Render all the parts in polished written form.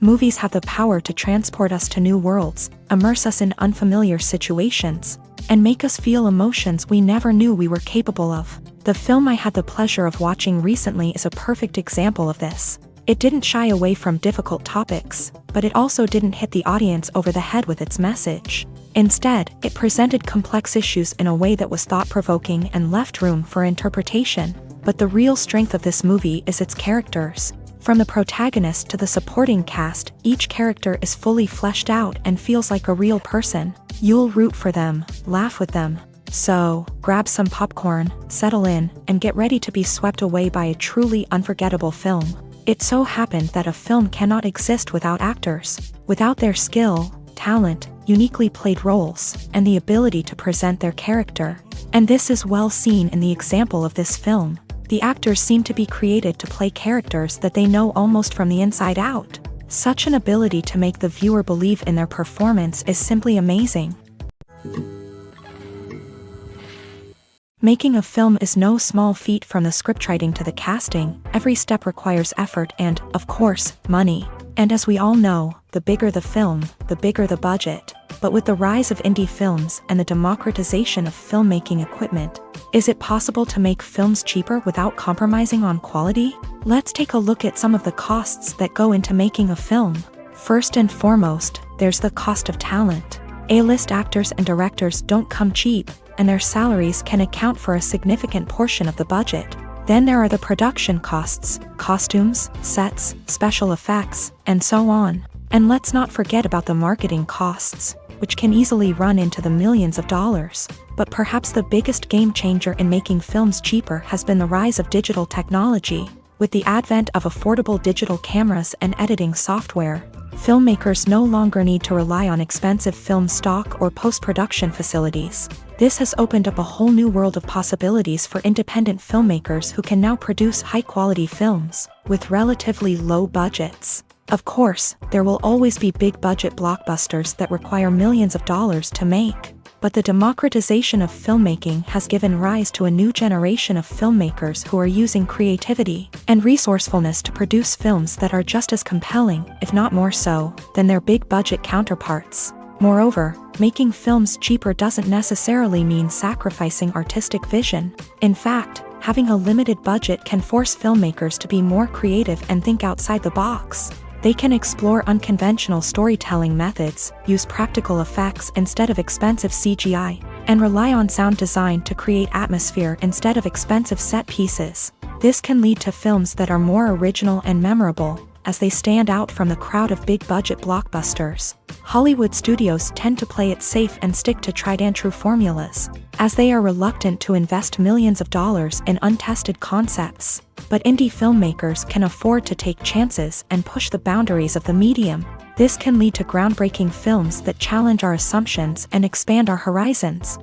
Movies have the power to transport us to new worlds, immerse us in unfamiliar situations, and make us feel emotions we never knew we were capable of. The film I had the pleasure of watching recently is a perfect example of this. It didn't shy away from difficult topics, but it also didn't hit the audience over the head with its message. Instead, it presented complex issues in a way that was thought-provoking and left room for interpretation. But the real strength of this movie is its characters. From the protagonist to the supporting cast, each character is fully fleshed out and feels like a real person. You'll root for them, laugh with them. So, grab some popcorn, settle in, and get ready to be swept away by a truly unforgettable film. It so happened that a film cannot exist without actors, without their skill, talent, uniquely played roles, and the ability to present their character. And this is well seen in the example of this film. The actors seem to be created to play characters that they know almost from the inside out. Such an ability to make the viewer believe in their performance is simply amazing. Making a film is no small feat. From the scriptwriting to the casting, every step requires effort and, of course, money. And as we all know, the bigger the film, the bigger the budget. But with the rise of indie films and the democratization of filmmaking equipment, is it possible to make films cheaper without compromising on quality? Let's take a look at some of the costs that go into making a film. First and foremost, there's the cost of talent. A-list actors and directors don't come cheap, and their salaries can account for a significant portion of the budget. Then there are the production costs, costumes, sets, special effects, and so on. And let's not forget about the marketing costs, which can easily run into the millions of dollars. But perhaps the biggest game changer in making films cheaper has been the rise of digital technology. With the advent of affordable digital cameras and editing software, filmmakers no longer need to rely on expensive film stock or post-production facilities. This has opened up a whole new world of possibilities for independent filmmakers who can now produce high-quality films with relatively low budgets. Of course, there will always be big-budget blockbusters that require millions of dollars to make. But the democratization of filmmaking has given rise to a new generation of filmmakers who are using creativity and resourcefulness to produce films that are just as compelling, if not more so, than their big-budget counterparts. Moreover, making films cheaper doesn't necessarily mean sacrificing artistic vision. In fact, having a limited budget can force filmmakers to be more creative and think outside the box. They can explore unconventional storytelling methods, use practical effects instead of expensive CGI, and rely on sound design to create atmosphere instead of expensive set pieces. This can lead to films that are more original and memorable, as they stand out from the crowd of big-budget blockbusters. Hollywood studios tend to play it safe and stick to tried-and-true formulas, as they are reluctant to invest millions of dollars in untested concepts. But indie filmmakers can afford to take chances and push the boundaries of the medium. This can lead to groundbreaking films that challenge our assumptions and expand our horizons.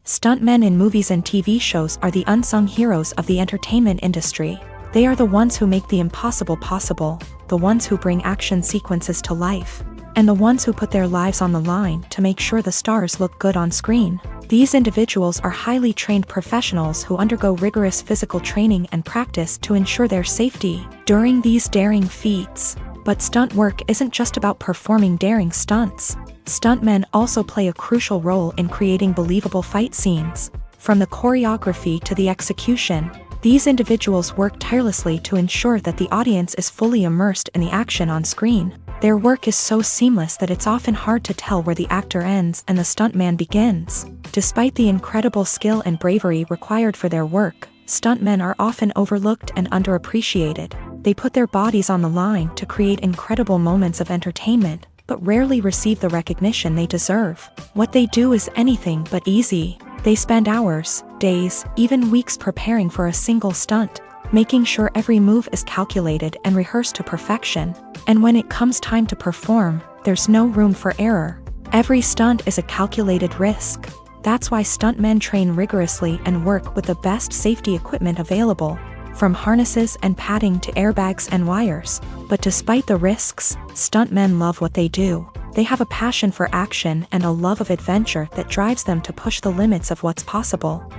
Stuntmen in movies and TV shows are the unsung heroes of the entertainment industry. They are the ones who make the impossible possible, the ones who bring action sequences to life, and the ones who put their lives on the line to make sure the stars look good on screen. These individuals are highly trained professionals who undergo rigorous physical training and practice to ensure their safety during these daring feats. But stunt work isn't just about performing daring stunts. Stuntmen also play a crucial role in creating believable fight scenes. From the choreography to the execution, these individuals work tirelessly to ensure that the audience is fully immersed in the action on screen. Their work is so seamless that it's often hard to tell where the actor ends and the stuntman begins. Despite the incredible skill and bravery required for their work, stuntmen are often overlooked and underappreciated. They put their bodies on the line to create incredible moments of entertainment, but rarely receive the recognition they deserve. What they do is anything but easy. They spend hours, days, even weeks preparing for a single stunt, making sure every move is calculated and rehearsed to perfection. And when it comes time to perform, there's no room for error. Every stunt is a calculated risk. That's why stuntmen train rigorously and work with the best safety equipment available, from harnesses and padding to airbags and wires. But despite the risks, stuntmen love what they do. They have a passion for action and a love of adventure that drives them to push the limits of what's possible.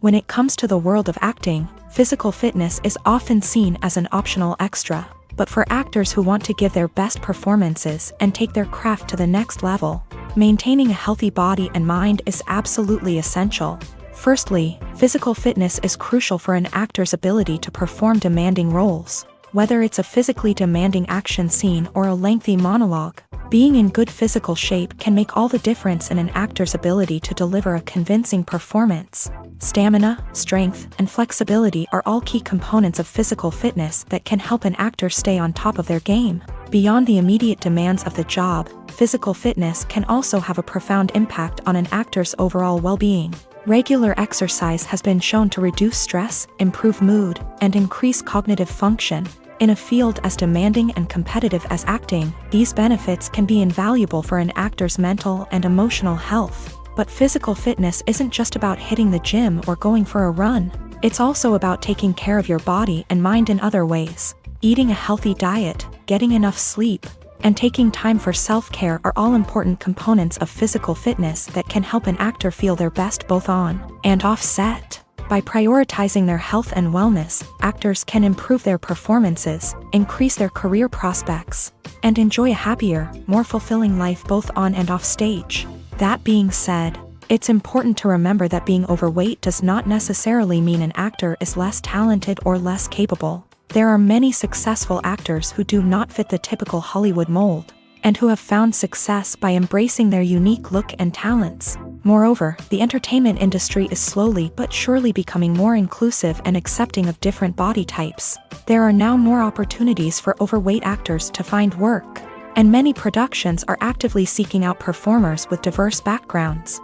When it comes to the world of acting, physical fitness is often seen as an optional extra. But for actors who want to give their best performances and take their craft to the next level, maintaining a healthy body and mind is absolutely essential. Firstly, physical fitness is crucial for an actor's ability to perform demanding roles. Whether it's a physically demanding action scene or a lengthy monologue, being in good physical shape can make all the difference in an actor's ability to deliver a convincing performance. Stamina, strength, and flexibility are all key components of physical fitness that can help an actor stay on top of their game. Beyond the immediate demands of the job, physical fitness can also have a profound impact on an actor's overall well-being. Regular exercise has been shown to reduce stress, improve mood, and increase cognitive function. In a field as demanding and competitive as acting, these benefits can be invaluable for an actor's mental and emotional health. But physical fitness isn't just about hitting the gym or going for a run. It's also about taking care of your body and mind in other ways. Eating a healthy diet, getting enough sleep, and taking time for self-care are all important components of physical fitness that can help an actor feel their best both on and off set. By prioritizing their health and wellness, actors can improve their performances, increase their career prospects, and enjoy a happier, more fulfilling life both on and off stage. That being said, it's important to remember that being overweight does not necessarily mean an actor is less talented or less capable. There are many successful actors who do not fit the typical Hollywood mold, and who have found success by embracing their unique look and talents. Moreover, the entertainment industry is slowly but surely becoming more inclusive and accepting of different body types. There are now more opportunities for overweight actors to find work, and many productions are actively seeking out performers with diverse backgrounds.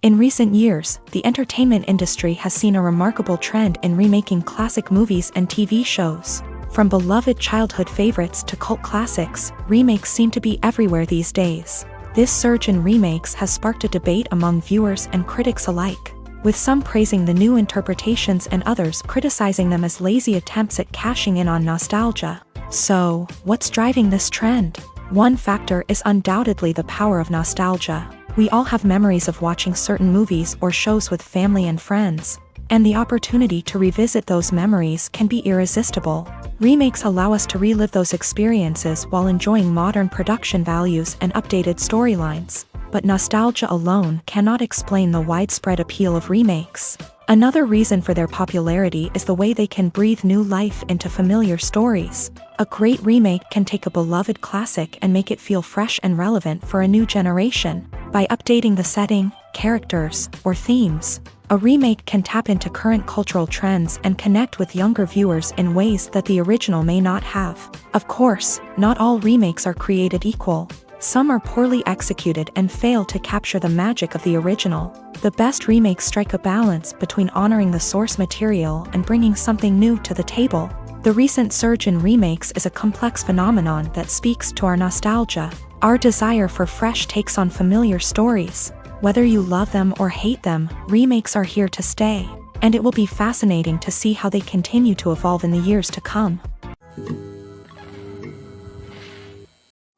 In recent years, the entertainment industry has seen a remarkable trend in remaking classic movies and TV shows. From beloved childhood favorites to cult classics, remakes seem to be everywhere these days. This surge in remakes has sparked a debate among viewers and critics alike, with some praising the new interpretations and others criticizing them as lazy attempts at cashing in on nostalgia. So, what's driving this trend? One factor is undoubtedly the power of nostalgia. We all have memories of watching certain movies or shows with family and friends, and the opportunity to revisit those memories can be irresistible. Remakes allow us to relive those experiences while enjoying modern production values and updated storylines. But nostalgia alone cannot explain the widespread appeal of remakes. Another reason for their popularity is the way they can breathe new life into familiar stories. A great remake can take a beloved classic and make it feel fresh and relevant for a new generation. By updating the setting, characters, or themes, a remake can tap into current cultural trends and connect with younger viewers in ways that the original may not have. Of course, not all remakes are created equal. Some are poorly executed and fail to capture the magic of the original. The best remakes strike a balance between honoring the source material and bringing something new to the table. The recent surge in remakes is a complex phenomenon that speaks to our nostalgia, our desire for fresh takes on familiar stories. Whether you love them or hate them, remakes are here to stay, and it will be fascinating to see how they continue to evolve in the years to come.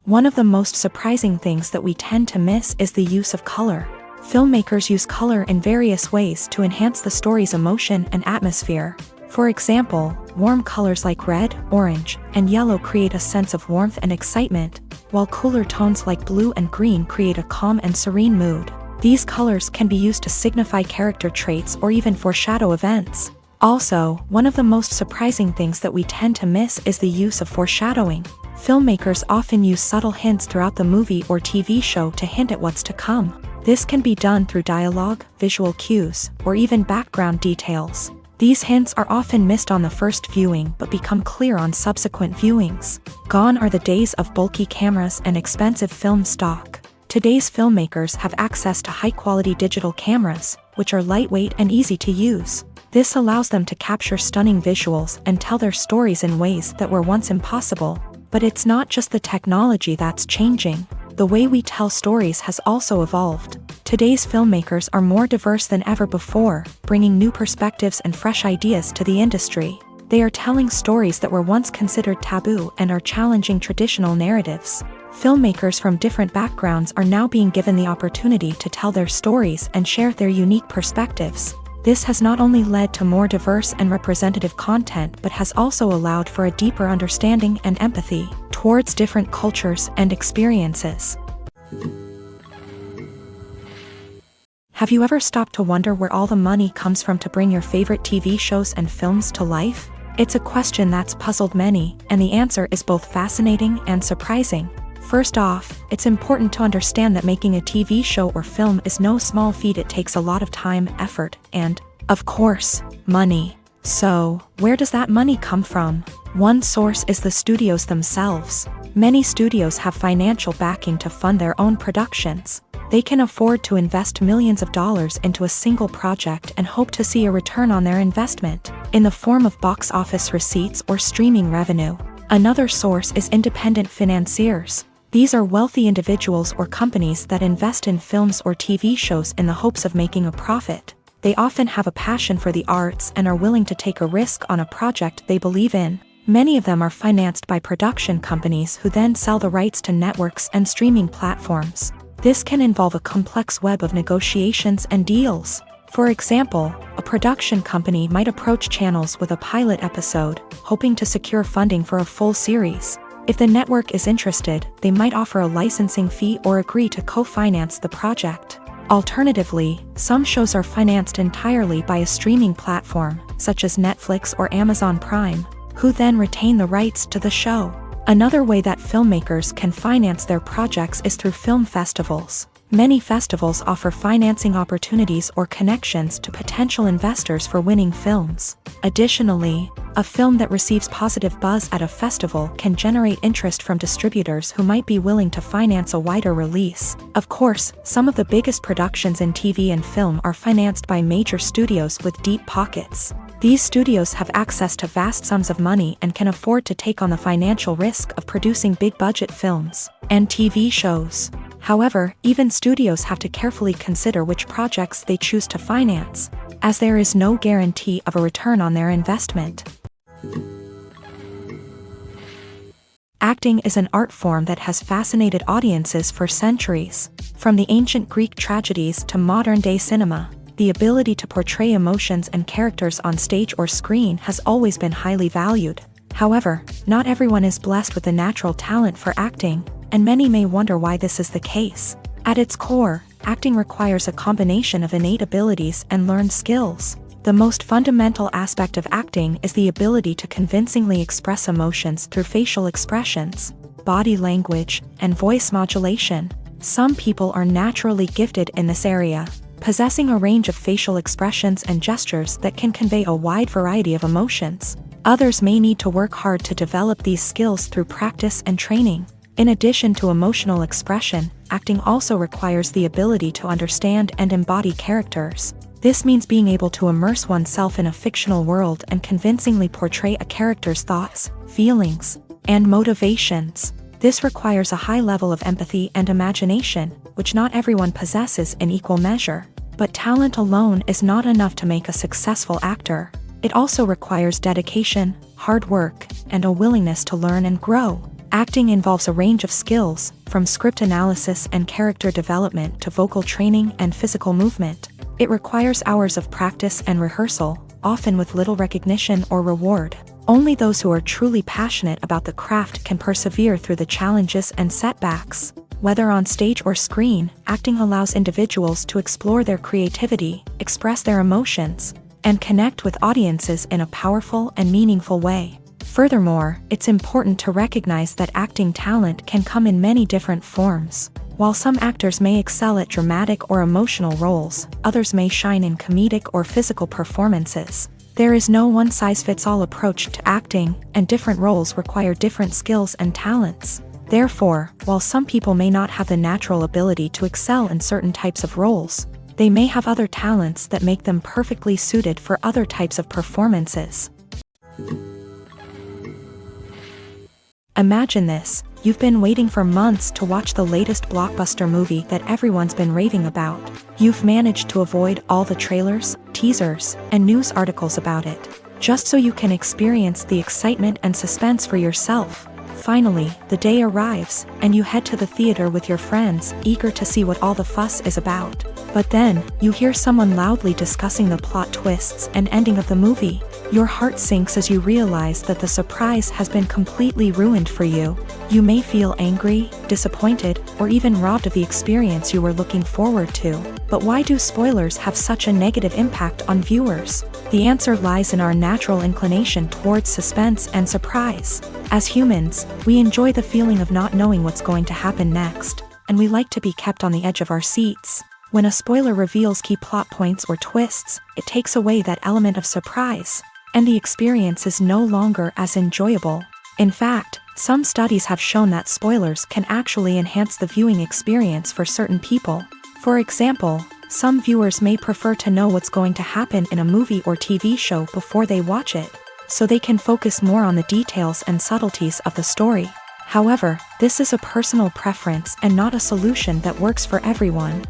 One of the most surprising things that we tend to miss is the use of color. Filmmakers use color in various ways to enhance the story's emotion and atmosphere. For example, warm colors like red, orange, and yellow create a sense of warmth and excitement, while cooler tones like blue and green create a calm and serene mood. These colors can be used to signify character traits or even foreshadow events. Also, one of the most surprising things that we tend to miss is the use of foreshadowing. Filmmakers often use subtle hints throughout the movie or TV show to hint at what's to come. This can be done through dialogue, visual cues, or even background details. These hints are often missed on the first viewing but become clear on subsequent viewings. Gone are the days of bulky cameras and expensive film stock. Today's filmmakers have access to high-quality digital cameras, which are lightweight and easy to use. This allows them to capture stunning visuals and tell their stories in ways that were once impossible. But it's not just the technology that's changing. The way we tell stories has also evolved. Today's filmmakers are more diverse than ever before, bringing new perspectives and fresh ideas to the industry. They are telling stories that were once considered taboo and are challenging traditional narratives. Filmmakers from different backgrounds are now being given the opportunity to tell their stories and share their unique perspectives. This has not only led to more diverse and representative content but has also allowed for a deeper understanding and empathy towards different cultures and experiences. Have you ever stopped to wonder where all the money comes from to bring your favorite TV shows and films to life? It's a question that's puzzled many, and the answer is both fascinating and surprising. First off, it's important to understand that making a TV show or film is no small feat. It takes a lot of time, effort, and, of course, money. So, where does that money come from? One source is the studios themselves. Many studios have financial backing to fund their own productions. They can afford to invest millions of dollars into a single project and hope to see a return on their investment, in the form of box office receipts or streaming revenue. Another source is independent financiers. These are wealthy individuals or companies that invest in films or TV shows in the hopes of making a profit. They often have a passion for the arts and are willing to take a risk on a project they believe in. Many of them are financed by production companies who then sell the rights to networks and streaming platforms. This can involve a complex web of negotiations and deals. For example, a production company might approach channels with a pilot episode, hoping to secure funding for a full series. If the network is interested, they might offer a licensing fee or agree to co-finance the project. Alternatively, some shows are financed entirely by a streaming platform, such as Netflix or Amazon Prime, who then retain the rights to the show. Another way that filmmakers can finance their projects is through film festivals. Many festivals offer financing opportunities or connections to potential investors for winning films. Additionally, a film that receives positive buzz at a festival can generate interest from distributors who might be willing to finance a wider release. Of course, some of the biggest productions in TV and film are financed by major studios with deep pockets. These studios have access to vast sums of money and can afford to take on the financial risk of producing big-budget films and TV shows. However, even studios have to carefully consider which projects they choose to finance, as there is no guarantee of a return on their investment. Acting is an art form that has fascinated audiences for centuries. From the ancient Greek tragedies to modern-day cinema, the ability to portray emotions and characters on stage or screen has always been highly valued. However, not everyone is blessed with the natural talent for acting, and many may wonder why this is the case. At its core, acting requires a combination of innate abilities and learned skills. The most fundamental aspect of acting is the ability to convincingly express emotions through facial expressions, body language, and voice modulation. Some people are naturally gifted in this area, possessing a range of facial expressions and gestures that can convey a wide variety of emotions. Others may need to work hard to develop these skills through practice and training. In addition to emotional expression, acting also requires the ability to understand and embody characters. This means being able to immerse oneself in a fictional world and convincingly portray a character's thoughts, feelings, and motivations. This requires a high level of empathy and imagination, which not everyone possesses in equal measure. But talent alone is not enough to make a successful actor. It also requires dedication, hard work, and a willingness to learn and grow. Acting involves a range of skills, from script analysis and character development to vocal training and physical movement. It requires hours of practice and rehearsal, often with little recognition or reward. Only those who are truly passionate about the craft can persevere through the challenges and setbacks. Whether on stage or screen, acting allows individuals to explore their creativity, express their emotions, and connect with audiences in a powerful and meaningful way. Furthermore, it's important to recognize that acting talent can come in many different forms. While some actors may excel at dramatic or emotional roles, others may shine in comedic or physical performances. There is no one-size-fits-all approach to acting, and different roles require different skills and talents. Therefore, while some people may not have the natural ability to excel in certain types of roles, they may have other talents that make them perfectly suited for other types of performances. Imagine this: you've been waiting for months to watch the latest blockbuster movie that everyone's been raving about. You've managed to avoid all the trailers, teasers, and news articles about it, just so you can experience the excitement and suspense for yourself. Finally, the day arrives, and you head to the theater with your friends, eager to see what all the fuss is about. But then, you hear someone loudly discussing the plot twists and ending of the movie. Your heart sinks as you realize that the surprise has been completely ruined for you. You may feel angry, disappointed, or even robbed of the experience you were looking forward to. But why do spoilers have such a negative impact on viewers? The answer lies in our natural inclination towards suspense and surprise. As humans, we enjoy the feeling of not knowing what's going to happen next, and we like to be kept on the edge of our seats. When a spoiler reveals key plot points or twists, it takes away that element of surprise, and the experience is no longer as enjoyable. In fact, some studies have shown that spoilers can actually enhance the viewing experience for certain people. For example, some viewers may prefer to know what's going to happen in a movie or TV show before they watch it, so they can focus more on the details and subtleties of the story. However, this is a personal preference and not a solution that works for everyone.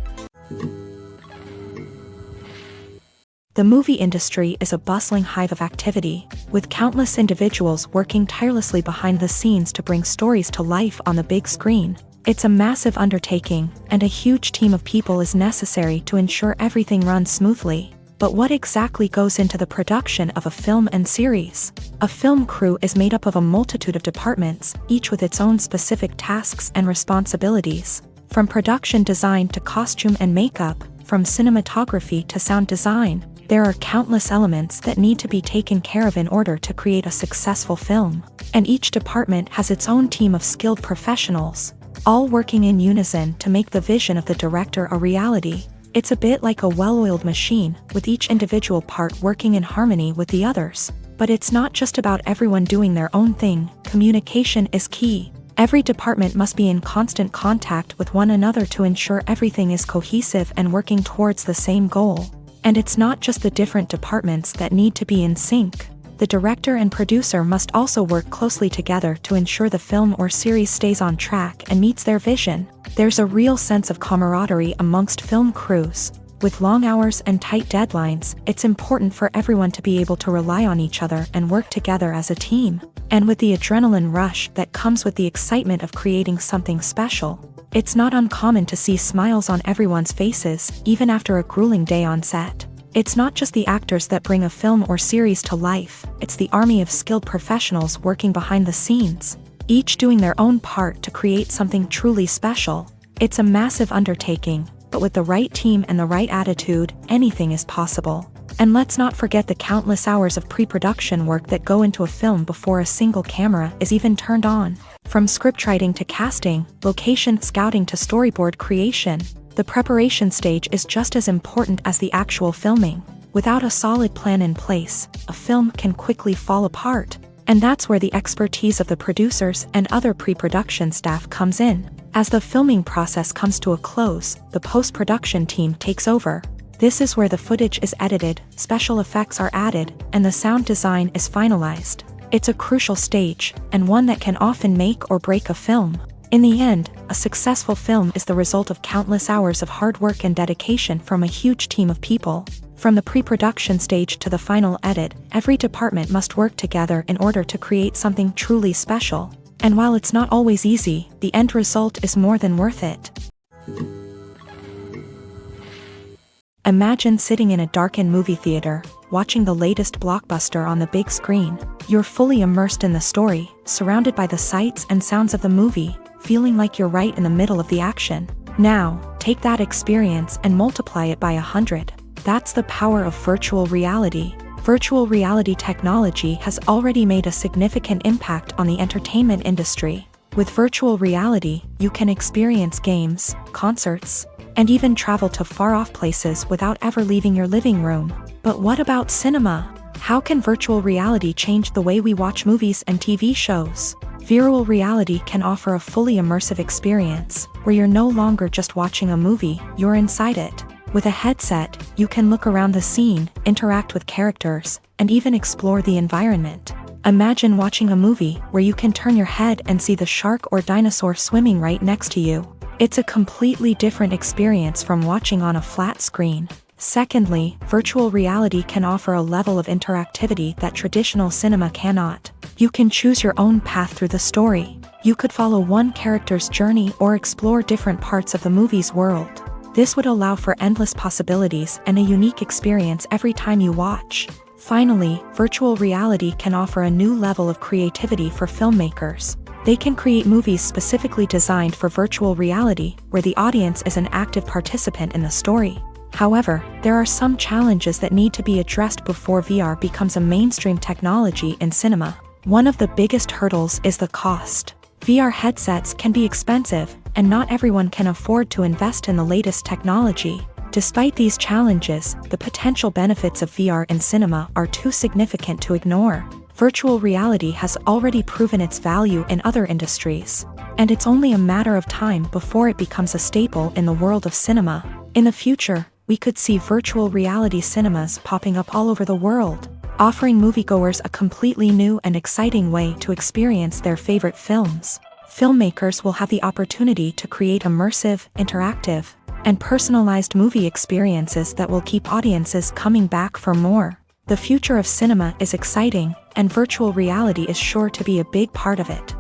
The movie industry is a bustling hive of activity, with countless individuals working tirelessly behind the scenes to bring stories to life on the big screen. It's a massive undertaking, and a huge team of people is necessary to ensure everything runs smoothly. But what exactly goes into the production of a film and series? A film crew is made up of a multitude of departments, each with its own specific tasks and responsibilities. From production design to costume and makeup, from cinematography to sound design, there are countless elements that need to be taken care of in order to create a successful film. And each department has its own team of skilled professionals, all working in unison to make the vision of the director a reality. It's a bit like a well-oiled machine, with each individual part working in harmony with the others. But it's not just about everyone doing their own thing. Communication is key. Every department must be in constant contact with one another to ensure everything is cohesive and working towards the same goal. And it's not just the different departments that need to be in sync. The director and producer must also work closely together to ensure the film or series stays on track and meets their vision. There's a real sense of camaraderie amongst film crews. With long hours and tight deadlines, it's important for everyone to be able to rely on each other and work together as a team. And with the adrenaline rush that comes with the excitement of creating something special, it's not uncommon to see smiles on everyone's faces, even after a grueling day on set. It's not just the actors that bring a film or series to life, it's the army of skilled professionals working behind the scenes, each doing their own part to create something truly special. It's a massive undertaking, but with the right team and the right attitude, anything is possible. And let's not forget the countless hours of pre-production work that go into a film before a single camera is even turned on. From scriptwriting to casting, location scouting to storyboard creation, the preparation stage is just as important as the actual filming. Without a solid plan in place, a film can quickly fall apart. And that's where the expertise of the producers and other pre-production staff comes in. As the filming process comes to a close, the post-production team takes over. This is where the footage is edited, special effects are added, and the sound design is finalized. It's a crucial stage, and one that can often make or break a film. In the end, a successful film is the result of countless hours of hard work and dedication from a huge team of people. From the pre-production stage to the final edit, every department must work together in order to create something truly special. And while it's not always easy, the end result is more than worth it. Imagine sitting in a darkened movie theater, watching the latest blockbuster on the big screen. You're fully immersed in the story, surrounded by the sights and sounds of the movie, feeling like you're right in the middle of the action. Now, take that experience and multiply it by 100. That's the power of virtual reality. Virtual reality technology has already made a significant impact on the entertainment industry. With virtual reality, you can experience games, concerts, and even travel to far-off places without ever leaving your living room. But what about cinema? How can virtual reality change the way we watch movies and TV shows? Virtual reality can offer a fully immersive experience, where you're no longer just watching a movie, you're inside it. With a headset, you can look around the scene, interact with characters, and even explore the environment. Imagine watching a movie where you can turn your head and see the shark or dinosaur swimming right next to you. It's a completely different experience from watching on a flat screen. Secondly, virtual reality can offer a level of interactivity that traditional cinema cannot. You can choose your own path through the story. You could follow one character's journey or explore different parts of the movie's world. This would allow for endless possibilities and a unique experience every time you watch. Finally, virtual reality can offer a new level of creativity for filmmakers. They can create movies specifically designed for virtual reality, where the audience is an active participant in the story. However, there are some challenges that need to be addressed before VR becomes a mainstream technology in cinema. One of the biggest hurdles is the cost. VR headsets can be expensive, and not everyone can afford to invest in the latest technology. Despite these challenges, the potential benefits of VR in cinema are too significant to ignore. Virtual reality has already proven its value in other industries, and it's only a matter of time before it becomes a staple in the world of cinema. In the future, we could see virtual reality cinemas popping up all over the world, offering moviegoers a completely new and exciting way to experience their favorite films. Filmmakers will have the opportunity to create immersive, interactive, and personalized movie experiences that will keep audiences coming back for more. The future of cinema is exciting, and virtual reality is sure to be a big part of it.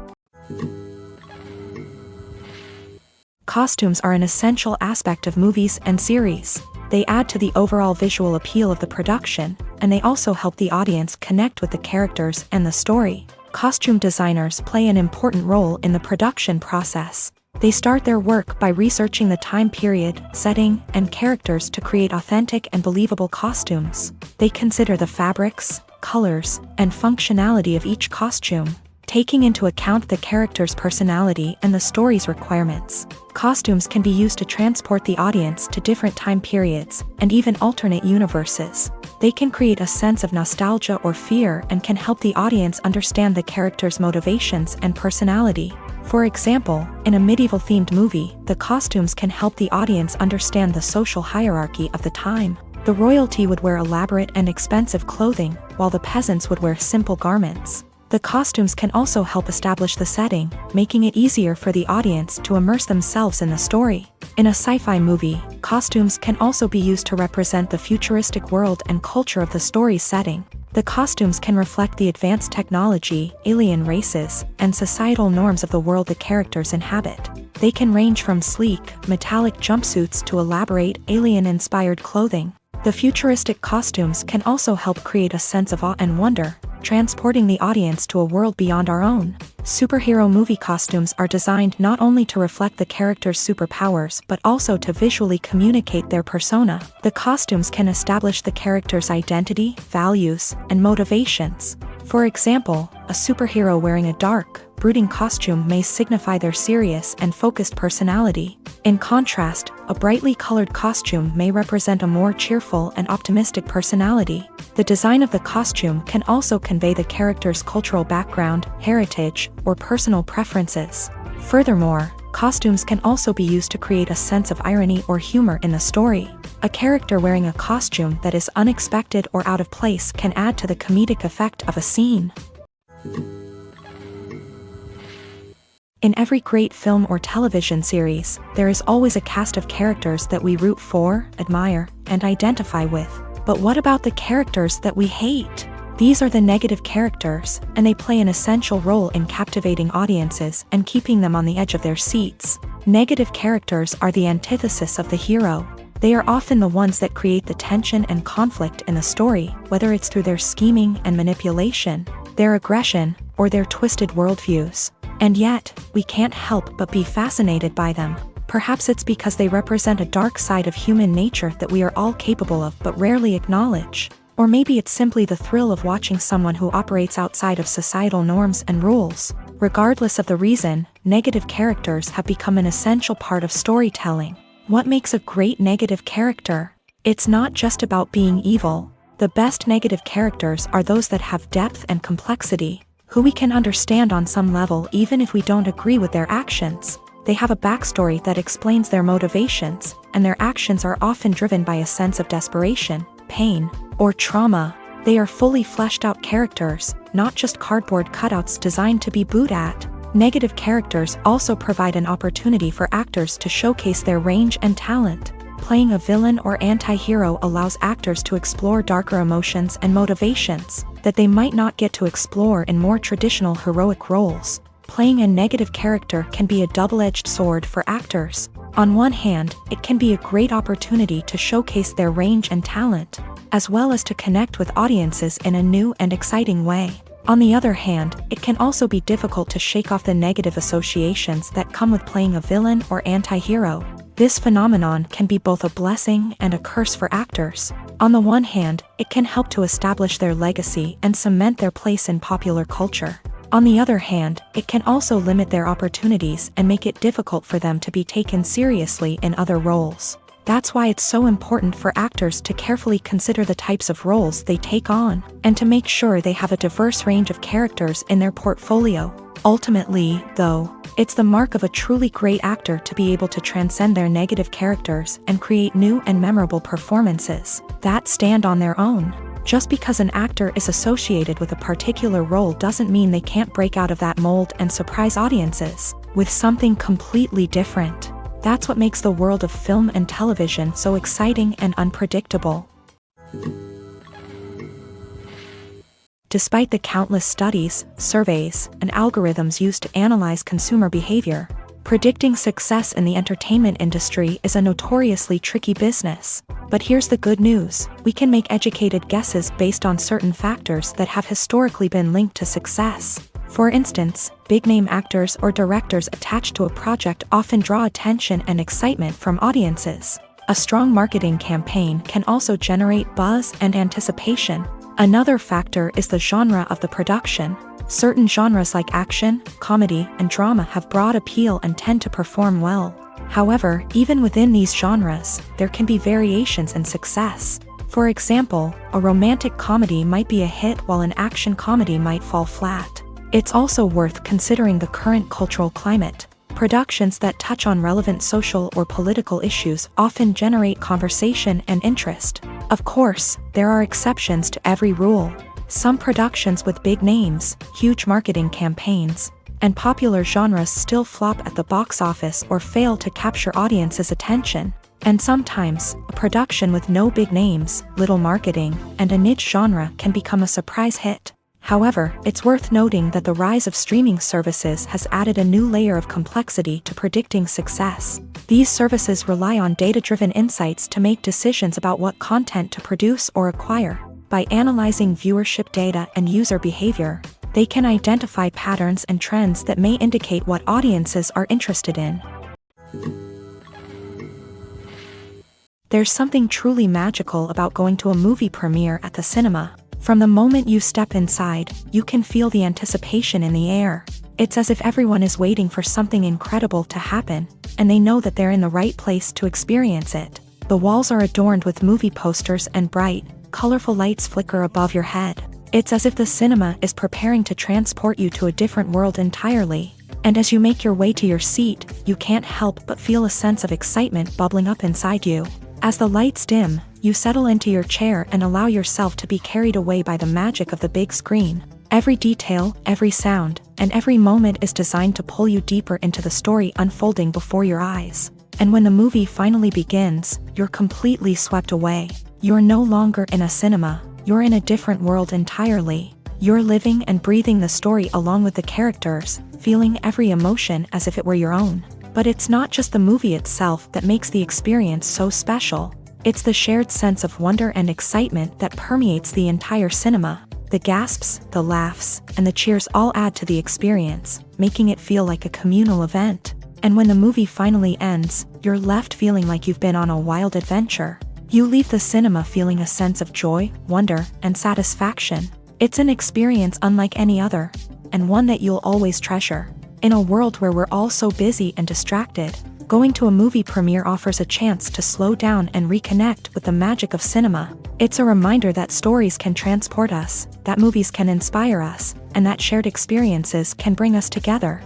Costumes are an essential aspect of movies and series. They add to the overall visual appeal of the production, and they also help the audience connect with the characters and the story. Costume designers play an important role in the production process. They start their work by researching the time period, setting, and characters to create authentic and believable costumes. They consider the fabrics, colors, and functionality of each costume, taking into account the character's personality and the story's requirements. Costumes can be used to transport the audience to different time periods and even alternate universes. They can create a sense of nostalgia or fear and can help the audience understand the character's motivations and personality. For example, in a medieval-themed movie, the costumes can help the audience understand the social hierarchy of the time. The royalty would wear elaborate and expensive clothing, while the peasants would wear simple garments. The costumes can also help establish the setting, making it easier for the audience to immerse themselves in the story. In a sci-fi movie, costumes can also be used to represent the futuristic world and culture of the story's setting. The costumes can reflect the advanced technology, alien races, and societal norms of the world the characters inhabit. They can range from sleek, metallic jumpsuits to elaborate, alien-inspired clothing. The futuristic costumes can also help create a sense of awe and wonder, transporting the audience to a world beyond our own. Superhero movie costumes are designed not only to reflect the character's superpowers but also to visually communicate their persona. The costumes can establish the character's identity, values, and motivations. For example, a superhero wearing a dark, brooding costume may signify their serious and focused personality. In contrast, a brightly colored costume may represent a more cheerful and optimistic personality. The design of the costume can also convey the character's cultural background, heritage, or personal preferences. Furthermore, costumes can also be used to create a sense of irony or humor in the story. A character wearing a costume that is unexpected or out of place can add to the comedic effect of a scene. In every great film or television series, there is always a cast of characters that we root for, admire, and identify with. But what about the characters that we hate? These are the negative characters, and they play an essential role in captivating audiences and keeping them on the edge of their seats. Negative characters are the antithesis of the hero. They are often the ones that create the tension and conflict in the story, whether it's through their scheming and manipulation, their aggression, or their twisted worldviews. And yet, we can't help but be fascinated by them. Perhaps it's because they represent a dark side of human nature that we are all capable of but rarely acknowledge. Or maybe it's simply the thrill of watching someone who operates outside of societal norms and rules. Regardless of the reason, negative characters have become an essential part of storytelling. What makes a great negative character? It's not just about being evil. The best negative characters are those that have depth and complexity, who we can understand on some level even if we don't agree with their actions. They have a backstory that explains their motivations, and their actions are often driven by a sense of desperation, pain, or trauma. They are fully fleshed out characters, not just cardboard cutouts designed to be booed at. Negative characters also provide an opportunity for actors to showcase their range and talent. Playing a villain or anti-hero allows actors to explore darker emotions and motivations that they might not get to explore in more traditional heroic roles. Playing a negative character can be a double-edged sword for actors. On one hand, it can be a great opportunity to showcase their range and talent, as well as to connect with audiences in a new and exciting way. On the other hand, it can also be difficult to shake off the negative associations that come with playing a villain or anti-hero. This phenomenon can be both a blessing and a curse for actors. On the one hand, it can help to establish their legacy and cement their place in popular culture. On the other hand, it can also limit their opportunities and make it difficult for them to be taken seriously in other roles. That's why it's so important for actors to carefully consider the types of roles they take on, and to make sure they have a diverse range of characters in their portfolio. Ultimately, though, it's the mark of a truly great actor to be able to transcend their negative characters and create new and memorable performances that stand on their own. Just because an actor is associated with a particular role doesn't mean they can't break out of that mold and surprise audiences with something completely different. That's what makes the world of film and television so exciting and unpredictable. Despite the countless studies, surveys, and algorithms used to analyze consumer behavior, predicting success in the entertainment industry is a notoriously tricky business. But here's the good news: we can make educated guesses based on certain factors that have historically been linked to success. For instance, big-name actors or directors attached to a project often draw attention and excitement from audiences. A strong marketing campaign can also generate buzz and anticipation. Another factor is the genre of the production. Certain genres like action, comedy, and drama have broad appeal and tend to perform well. However, even within these genres, there can be variations in success. For example, a romantic comedy might be a hit while an action comedy might fall flat. It's also worth considering the current cultural climate. Productions that touch on relevant social or political issues often generate conversation and interest. Of course, there are exceptions to every rule. Some productions with big names, huge marketing campaigns, and popular genres still flop at the box office or fail to capture audiences' attention. And sometimes, a production with no big names, little marketing, and a niche genre can become a surprise hit. However, it's worth noting that the rise of streaming services has added a new layer of complexity to predicting success. These services rely on data-driven insights to make decisions about what content to produce or acquire. By analyzing viewership data and user behavior, they can identify patterns and trends that may indicate what audiences are interested in. There's something truly magical about going to a movie premiere at the cinema. From the moment you step inside, you can feel the anticipation in the air. It's as if everyone is waiting for something incredible to happen, and they know that they're in the right place to experience it. The walls are adorned with movie posters and bright, colorful lights flicker above your head. It's as if the cinema is preparing to transport you to a different world entirely. And as you make your way to your seat, you can't help but feel a sense of excitement bubbling up inside you. As the lights dim, you settle into your chair and allow yourself to be carried away by the magic of the big screen. Every detail, every sound, and every moment is designed to pull you deeper into the story unfolding before your eyes. And when the movie finally begins, you're completely swept away. You're no longer in a cinema, you're in a different world entirely. You're living and breathing the story along with the characters, feeling every emotion as if it were your own. But it's not just the movie itself that makes the experience so special. It's the shared sense of wonder and excitement that permeates the entire cinema. The gasps, the laughs, and the cheers all add to the experience, making it feel like a communal event. And when the movie finally ends, you're left feeling like you've been on a wild adventure. You leave the cinema feeling a sense of joy, wonder, and satisfaction. It's an experience unlike any other, and one that you'll always treasure. In a world where we're all so busy and distracted, going to a movie premiere offers a chance to slow down and reconnect with the magic of cinema. It's a reminder that stories can transport us, that movies can inspire us, and that shared experiences can bring us together.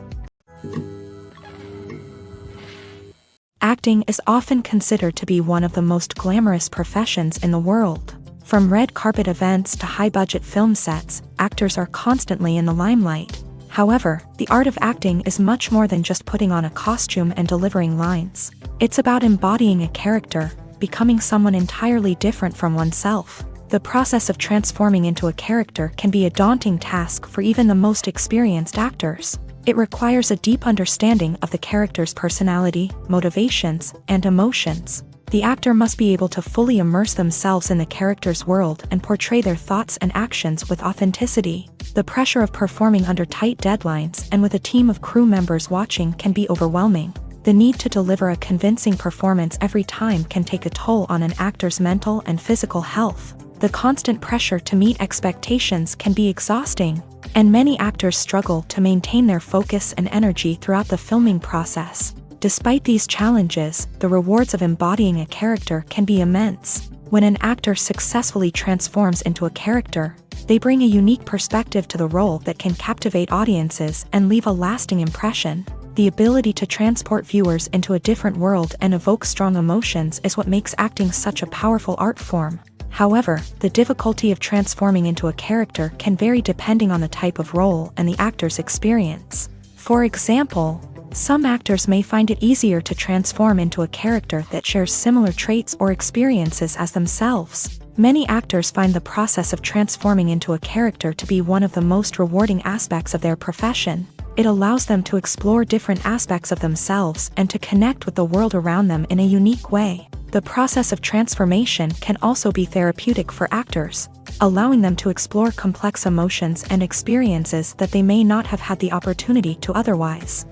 Acting is often considered to be one of the most glamorous professions in the world. From red carpet events to high-budget film sets, actors are constantly in the limelight. However, the art of acting is much more than just putting on a costume and delivering lines. It's about embodying a character, becoming someone entirely different from oneself. The process of transforming into a character can be a daunting task for even the most experienced actors. It requires a deep understanding of the character's personality, motivations, and emotions. The actor must be able to fully immerse themselves in the character's world and portray their thoughts and actions with authenticity. The pressure of performing under tight deadlines and with a team of crew members watching can be overwhelming. The need to deliver a convincing performance every time can take a toll on an actor's mental and physical health. The constant pressure to meet expectations can be exhausting, and many actors struggle to maintain their focus and energy throughout the filming process. Despite these challenges, the rewards of embodying a character can be immense. When an actor successfully transforms into a character, they bring a unique perspective to the role that can captivate audiences and leave a lasting impression. The ability to transport viewers into a different world and evoke strong emotions is what makes acting such a powerful art form. However, the difficulty of transforming into a character can vary depending on the type of role and the actor's experience. For example, some actors may find it easier to transform into a character that shares similar traits or experiences as themselves. Many actors find the process of transforming into a character to be one of the most rewarding aspects of their profession. It allows them to explore different aspects of themselves and to connect with the world around them in a unique way. The process of transformation can also be therapeutic for actors, allowing them to explore complex emotions and experiences that they may not have had the opportunity to otherwise.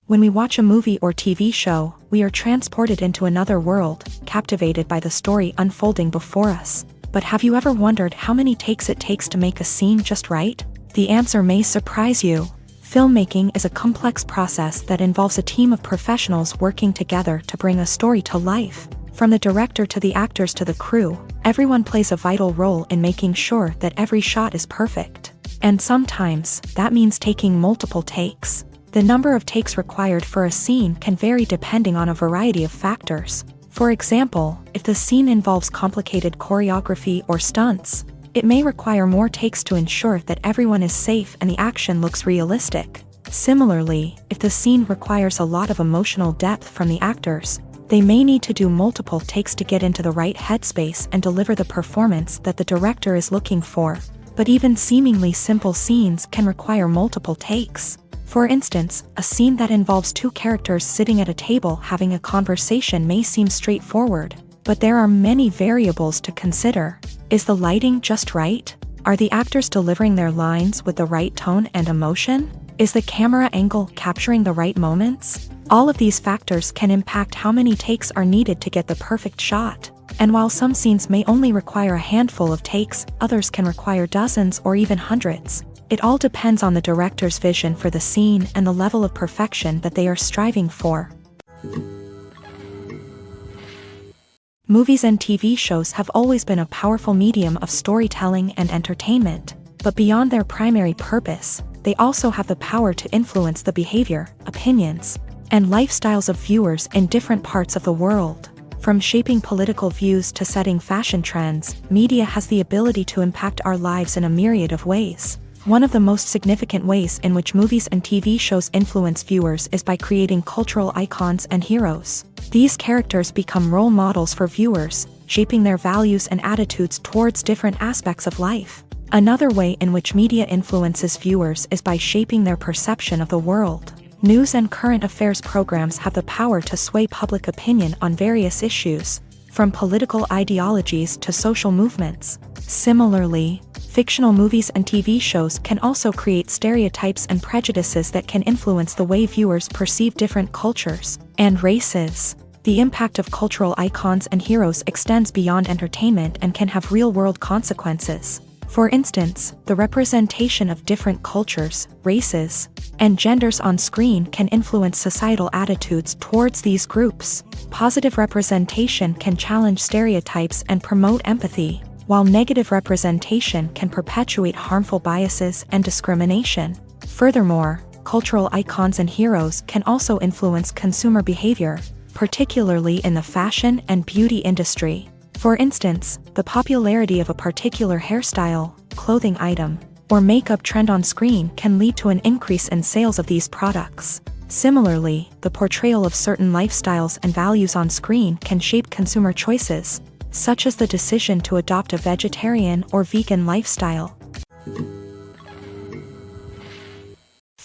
When we watch a movie or TV show, we are transported into another world, captivated by the story unfolding before us. But have you ever wondered how many takes it takes to make a scene just right? The answer may surprise you. Filmmaking is a complex process that involves a team of professionals working together to bring a story to life. From the director to the actors to the crew, everyone plays a vital role in making sure that every shot is perfect. And sometimes, that means taking multiple takes. The number of takes required for a scene can vary depending on a variety of factors. For example, if the scene involves complicated choreography or stunts, it may require more takes to ensure that everyone is safe and the action looks realistic. Similarly, if the scene requires a lot of emotional depth from the actors, they may need to do multiple takes to get into the right headspace and deliver the performance that the director is looking for. But even seemingly simple scenes can require multiple takes. For instance, a scene that involves two characters sitting at a table having a conversation may seem straightforward, but there are many variables to consider. Is the lighting just right? Are the actors delivering their lines with the right tone and emotion? Is the camera angle capturing the right moments? All of these factors can impact how many takes are needed to get the perfect shot. And while some scenes may only require a handful of takes, others can require dozens or even hundreds. It all depends on the director's vision for the scene and the level of perfection that they are striving for. Movies and TV shows have always been a powerful medium of storytelling and entertainment, but beyond their primary purpose, they also have the power to influence the behavior, opinions, and lifestyles of viewers in different parts of the world. From shaping political views to setting fashion trends, media has the ability to impact our lives in a myriad of ways. One of the most significant ways in which movies and TV shows influence viewers is by creating cultural icons and heroes. These characters become role models for viewers, shaping their values and attitudes towards different aspects of life. Another way in which media influences viewers is by shaping their perception of the world. News and current affairs programs have the power to sway public opinion on various issues, from political ideologies to social movements. Similarly, fictional movies and TV shows can also create stereotypes and prejudices that can influence the way viewers perceive different cultures and races. The impact of cultural icons and heroes extends beyond entertainment and can have real-world consequences. For instance, the representation of different cultures, races, and genders on screen can influence societal attitudes towards these groups. Positive representation can challenge stereotypes and promote empathy, while negative representation can perpetuate harmful biases and discrimination. Furthermore, cultural icons and heroes can also influence consumer behavior, particularly in the fashion and beauty industry. For instance, the popularity of a particular hairstyle, clothing item, or makeup trend on screen can lead to an increase in sales of these products. Similarly, the portrayal of certain lifestyles and values on screen can shape consumer choices, such as the decision to adopt a vegetarian or vegan lifestyle.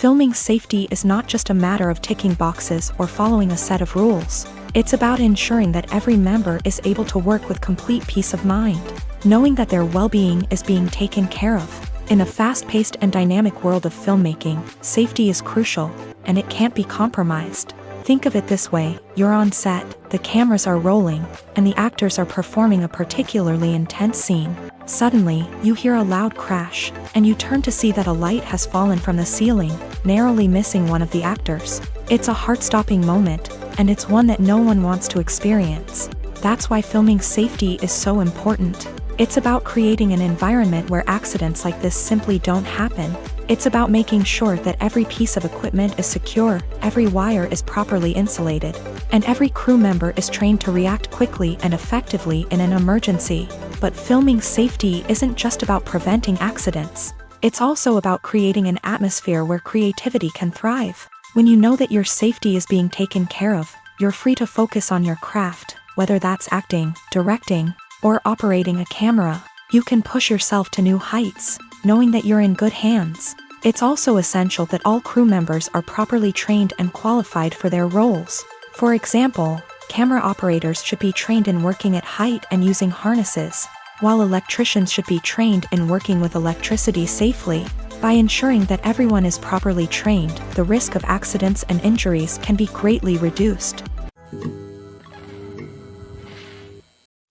Filming safety is not just a matter of ticking boxes or following a set of rules. It's about ensuring that every member is able to work with complete peace of mind, knowing that their well-being is being taken care of. In a fast-paced and dynamic world of filmmaking, safety is crucial, and it can't be compromised. Think of it this way: you're on set, the cameras are rolling, and the actors are performing a particularly intense scene. Suddenly, you hear a loud crash, and you turn to see that a light has fallen from the ceiling, narrowly missing one of the actors. It's a heart-stopping moment, and it's one that no one wants to experience. That's why filming safety is so important. It's about creating an environment where accidents like this simply don't happen. It's about making sure that every piece of equipment is secure, every wire is properly insulated, and every crew member is trained to react quickly and effectively in an emergency. But filming safety isn't just about preventing accidents. It's also about creating an atmosphere where creativity can thrive. When you know that your safety is being taken care of, you're free to focus on your craft, whether that's acting, directing, or operating a camera. You can push yourself to new heights, knowing that you're in good hands. It's also essential that all crew members are properly trained and qualified for their roles. For example, camera operators should be trained in working at height and using harnesses, while electricians should be trained in working with electricity safely. By ensuring that everyone is properly trained, the risk of accidents and injuries can be greatly reduced.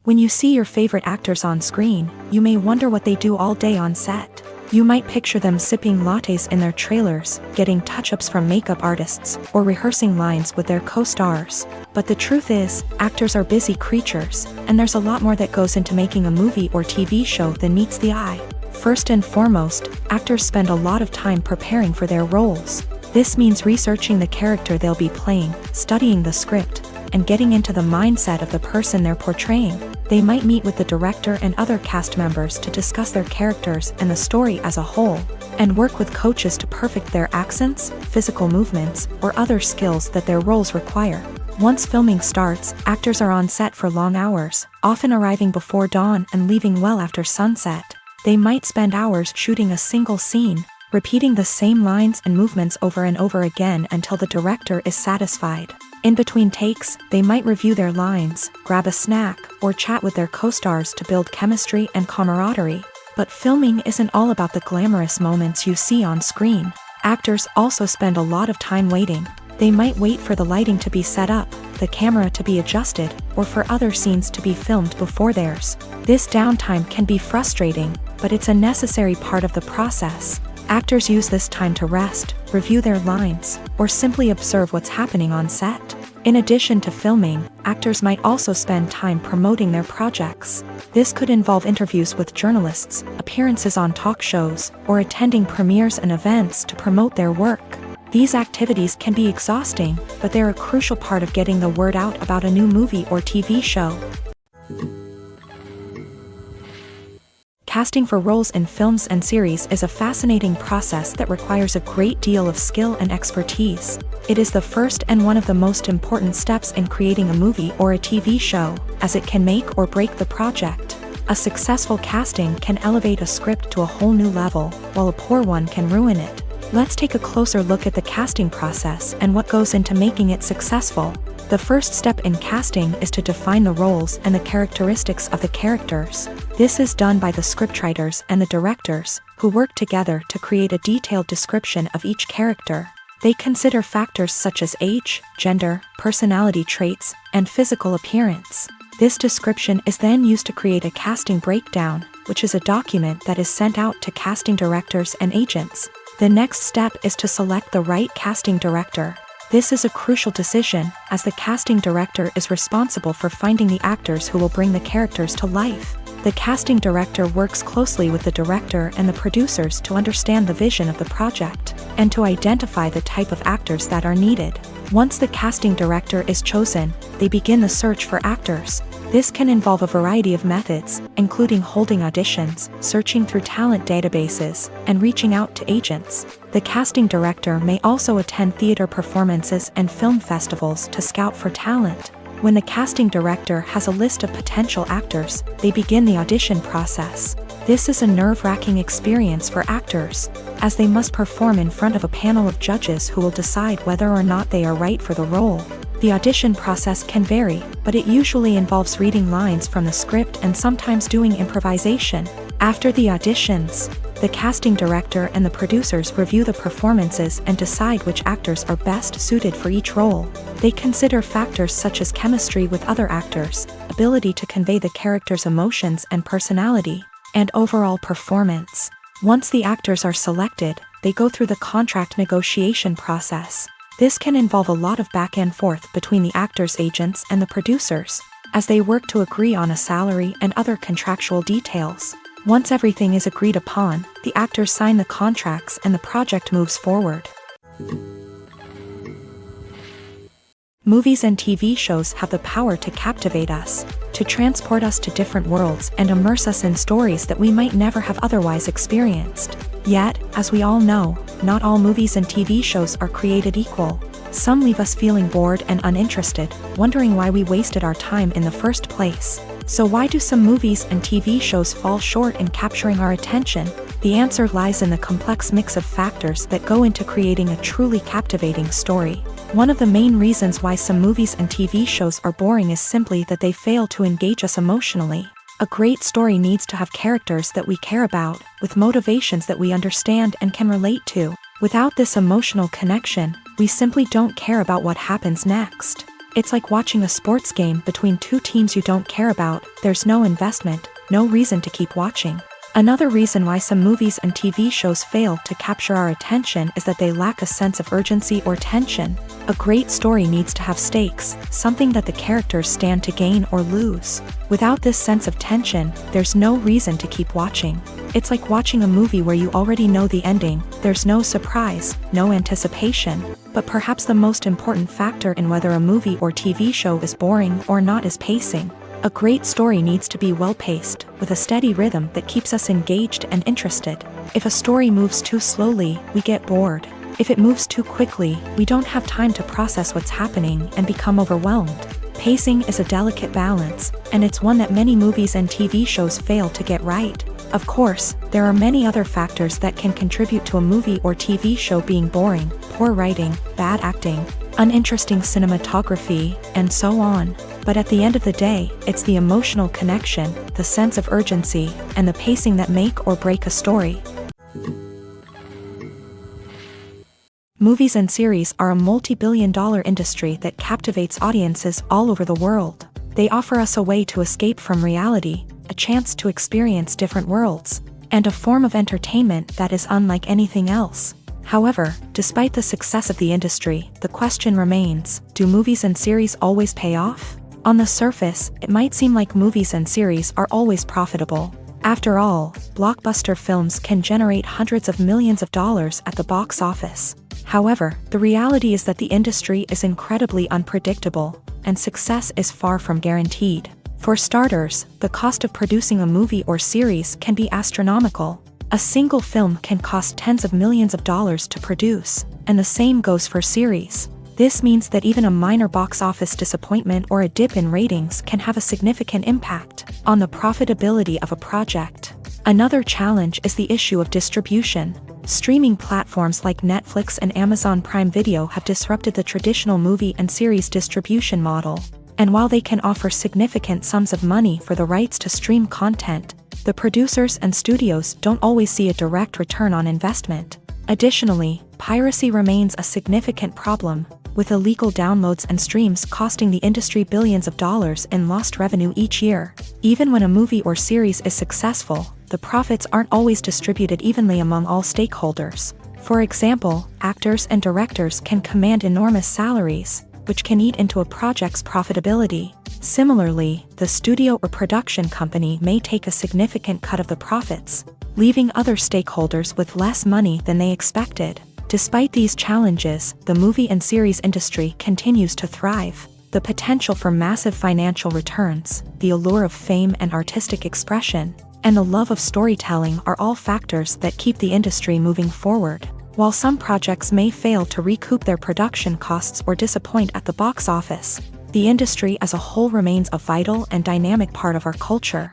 When you see your favorite actors on screen, you may wonder what they do all day on set. You might picture them sipping lattes in their trailers, getting touch-ups from makeup artists, or rehearsing lines with their co-stars. But the truth is, actors are busy creatures, and there's a lot more that goes into making a movie or TV show than meets the eye. First and foremost, actors spend a lot of time preparing for their roles. This means researching the character they'll be playing, studying the script, and getting into the mindset of the person they're portraying. They might meet with the director and other cast members to discuss their characters and the story as a whole, and work with coaches to perfect their accents, physical movements, or other skills that their roles require. Once filming starts, actors are on set for long hours, often arriving before dawn and leaving well after sunset. They might spend hours shooting a single scene, repeating the same lines and movements over and over again until the director is satisfied. In between takes, they might review their lines, grab a snack, or chat with their co-stars to build chemistry and camaraderie. But filming isn't all about the glamorous moments you see on screen. Actors also spend a lot of time waiting. They might wait for the lighting to be set up, the camera to be adjusted, or for other scenes to be filmed before theirs. This downtime can be frustrating, but it's a necessary part of the process. Actors use this time to rest, review their lines, or simply observe what's happening on set. In addition to filming, actors might also spend time promoting their projects. This could involve interviews with journalists, appearances on talk shows, or attending premieres and events to promote their work. These activities can be exhausting, but they're a crucial part of getting the word out about a new movie or TV show. Casting for roles in films and series is a fascinating process that requires a great deal of skill and expertise. It is the first and one of the most important steps in creating a movie or a TV show, as it can make or break the project. A successful casting can elevate a script to a whole new level, while a poor one can ruin it. Let's take a closer look at the casting process and what goes into making it successful. The first step in casting is to define the roles and the characteristics of the characters. This is done by the scriptwriters and the directors, who work together to create a detailed description of each character. They consider factors such as age, gender, personality traits, and physical appearance. This description is then used to create a casting breakdown, which is a document that is sent out to casting directors and agents. The next step is to select the right casting director. This is a crucial decision, as the casting director is responsible for finding the actors who will bring the characters to life. The casting director works closely with the director and the producers to understand the vision of the project, and to identify the type of actors that are needed. Once the casting director is chosen, they begin the search for actors. This can involve a variety of methods, including holding auditions, searching through talent databases, and reaching out to agents. The casting director may also attend theater performances and film festivals to scout for talent. When the casting director has a list of potential actors, they begin the audition process. This is a nerve-wracking experience for actors, as they must perform in front of a panel of judges who will decide whether or not they are right for the role. The audition process can vary, but it usually involves reading lines from the script and sometimes doing improvisation. After the auditions, the casting director and the producers review the performances and decide which actors are best suited for each role. They consider factors such as chemistry with other actors, ability to convey the character's emotions and personality, and overall performance. Once the actors are selected, they go through the contract negotiation process. This can involve a lot of back and forth between the actors' agents and the producers, as they work to agree on a salary and other contractual details. Once everything is agreed upon, the actors sign the contracts and the project moves forward. Movies and TV shows have the power to captivate us, to transport us to different worlds and immerse us in stories that we might never have otherwise experienced. Yet, as we all know, not all movies and TV shows are created equal. Some leave us feeling bored and uninterested, wondering why we wasted our time in the first place. So why do some movies and TV shows fall short in capturing our attention? The answer lies in the complex mix of factors that go into creating a truly captivating story. One of the main reasons why some movies and TV shows are boring is simply that they fail to engage us emotionally. A great story needs to have characters that we care about, with motivations that we understand and can relate to. Without this emotional connection, we simply don't care about what happens next. It's like watching a sports game between two teams you don't care about. There's no investment, no reason to keep watching. Another reason why some movies and TV shows fail to capture our attention is that they lack a sense of urgency or tension. A great story needs to have stakes, something that the characters stand to gain or lose. Without this sense of tension, there's no reason to keep watching. It's like watching a movie where you already know the ending. There's no surprise, no anticipation. But perhaps the most important factor in whether a movie or TV show is boring or not is pacing. A great story needs to be well-paced, with a steady rhythm that keeps us engaged and interested. If a story moves too slowly, we get bored. If it moves too quickly, we don't have time to process what's happening and become overwhelmed. Pacing is a delicate balance, and it's one that many movies and TV shows fail to get right. Of course, there are many other factors that can contribute to a movie or TV show being boring: poor writing, bad acting, uninteresting cinematography, and so on. But at the end of the day, it's the emotional connection, the sense of urgency, and the pacing that make or break a story. Movies and series are a multi-billion-dollar industry that captivates audiences all over the world. They offer us a way to escape from reality, a chance to experience different worlds, and a form of entertainment that is unlike anything else. However, despite the success of the industry, the question remains: do movies and series always pay off? On the surface, it might seem like movies and series are always profitable. After all, blockbuster films can generate hundreds of millions of dollars at the box office. However, the reality is that the industry is incredibly unpredictable, and success is far from guaranteed. For starters, the cost of producing a movie or series can be astronomical. A single film can cost tens of millions of dollars to produce, and the same goes for series. This means that even a minor box office disappointment or a dip in ratings can have a significant impact on the profitability of a project. Another challenge is the issue of distribution. Streaming platforms like Netflix and Amazon Prime Video have disrupted the traditional movie and series distribution model. And while they can offer significant sums of money for the rights to stream content, the producers and studios don't always see a direct return on investment. Additionally, piracy remains a significant problem, with illegal downloads and streams costing the industry billions of dollars in lost revenue each year. Even when a movie or series is successful, the profits aren't always distributed evenly among all stakeholders. For example, actors and directors can command enormous salaries, which can eat into a project's profitability. Similarly, the studio or production company may take a significant cut of the profits, leaving other stakeholders with less money than they expected. Despite these challenges, the movie and series industry continues to thrive. The potential for massive financial returns, the allure of fame and artistic expression, and the love of storytelling are all factors that keep the industry moving forward. While some projects may fail to recoup their production costs or disappoint at the box office, the industry as a whole remains a vital and dynamic part of our culture.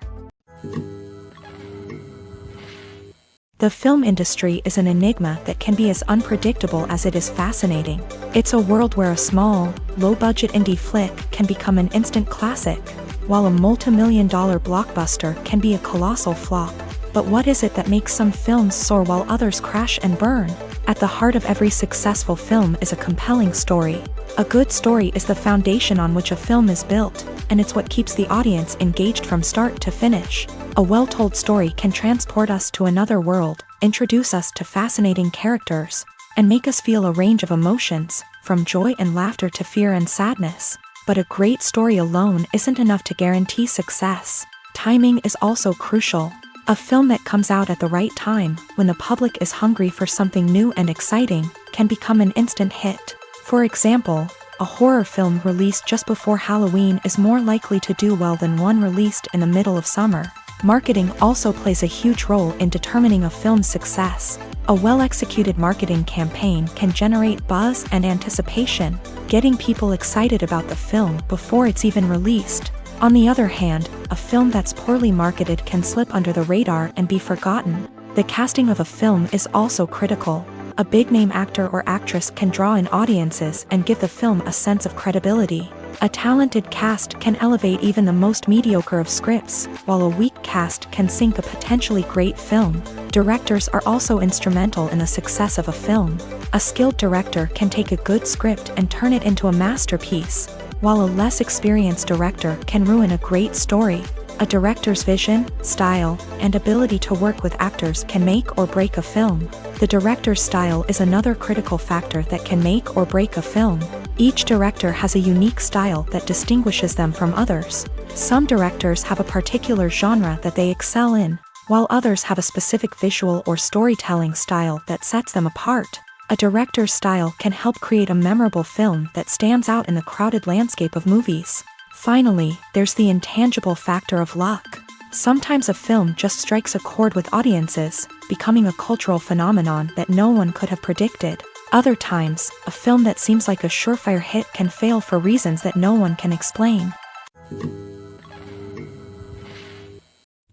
The film industry is an enigma that can be as unpredictable as it is fascinating. It's a world where a small, low-budget indie flick can become an instant classic, while a multi-million-dollar blockbuster can be a colossal flop. But what is it that makes some films soar while others crash and burn? At the heart of every successful film is a compelling story. A good story is the foundation on which a film is built, and it's what keeps the audience engaged from start to finish. A well-told story can transport us to another world, introduce us to fascinating characters, and make us feel a range of emotions, from joy and laughter to fear and sadness. But a great story alone isn't enough to guarantee success. Timing is also crucial. A film that comes out at the right time, when the public is hungry for something new and exciting, can become an instant hit. For example, a horror film released just before Halloween is more likely to do well than one released in the middle of summer. Marketing also plays a huge role in determining a film's success. A well-executed marketing campaign can generate buzz and anticipation, getting people excited about the film before it's even released. On the other hand, a film that's poorly marketed can slip under the radar and be forgotten. The casting of a film is also critical. A big-name actor or actress can draw in audiences and give the film a sense of credibility. A talented cast can elevate even the most mediocre of scripts, while a weak cast can sink a potentially great film. Directors are also instrumental in the success of a film. A skilled director can take a good script and turn it into a masterpiece, while a less experienced director can ruin a great story. A director's vision, style, and ability to work with actors can make or break a film. The director's style is another critical factor that can make or break a film. Each director has a unique style that distinguishes them from others. Some directors have a particular genre that they excel in, while others have a specific visual or storytelling style that sets them apart. A director's style can help create a memorable film that stands out in the crowded landscape of movies. Finally, there's the intangible factor of luck. Sometimes a film just strikes a chord with audiences, becoming a cultural phenomenon that no one could have predicted. Other times, a film that seems like a surefire hit can fail for reasons that no one can explain.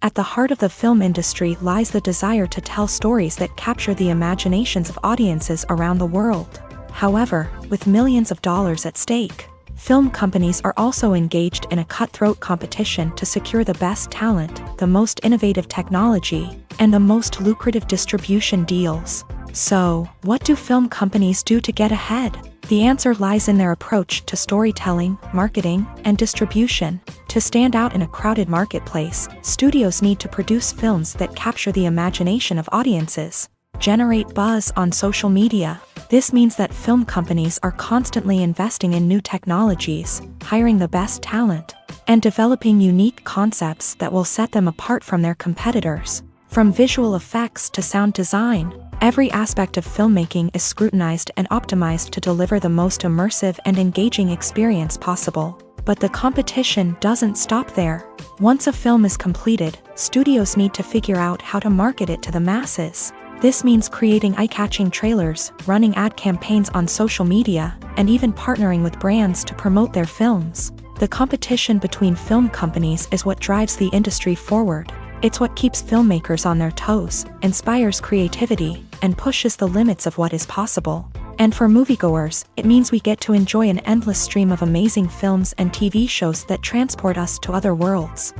At the heart of the film industry lies the desire to tell stories that capture the imaginations of audiences around the world. However, with millions of dollars at stake, film companies are also engaged in a cutthroat competition to secure the best talent, the most innovative technology, and the most lucrative distribution deals. So, what do film companies do to get ahead? The answer lies in their approach to storytelling, marketing, and distribution. To stand out in a crowded marketplace, studios need to produce films that capture the imagination of audiences, generate buzz on social media. This means that film companies are constantly investing in new technologies, hiring the best talent, and developing unique concepts that will set them apart from their competitors. From visual effects to sound design, every aspect of filmmaking is scrutinized and optimized to deliver the most immersive and engaging experience possible. But the competition doesn't stop there. Once a film is completed, studios need to figure out how to market it to the masses. This means creating eye-catching trailers, running ad campaigns on social media, and even partnering with brands to promote their films. The competition between film companies is what drives the industry forward. It's what keeps filmmakers on their toes, inspires creativity, and pushes the limits of what is possible. And for moviegoers, it means we get to enjoy an endless stream of amazing films and TV shows that transport us to other worlds.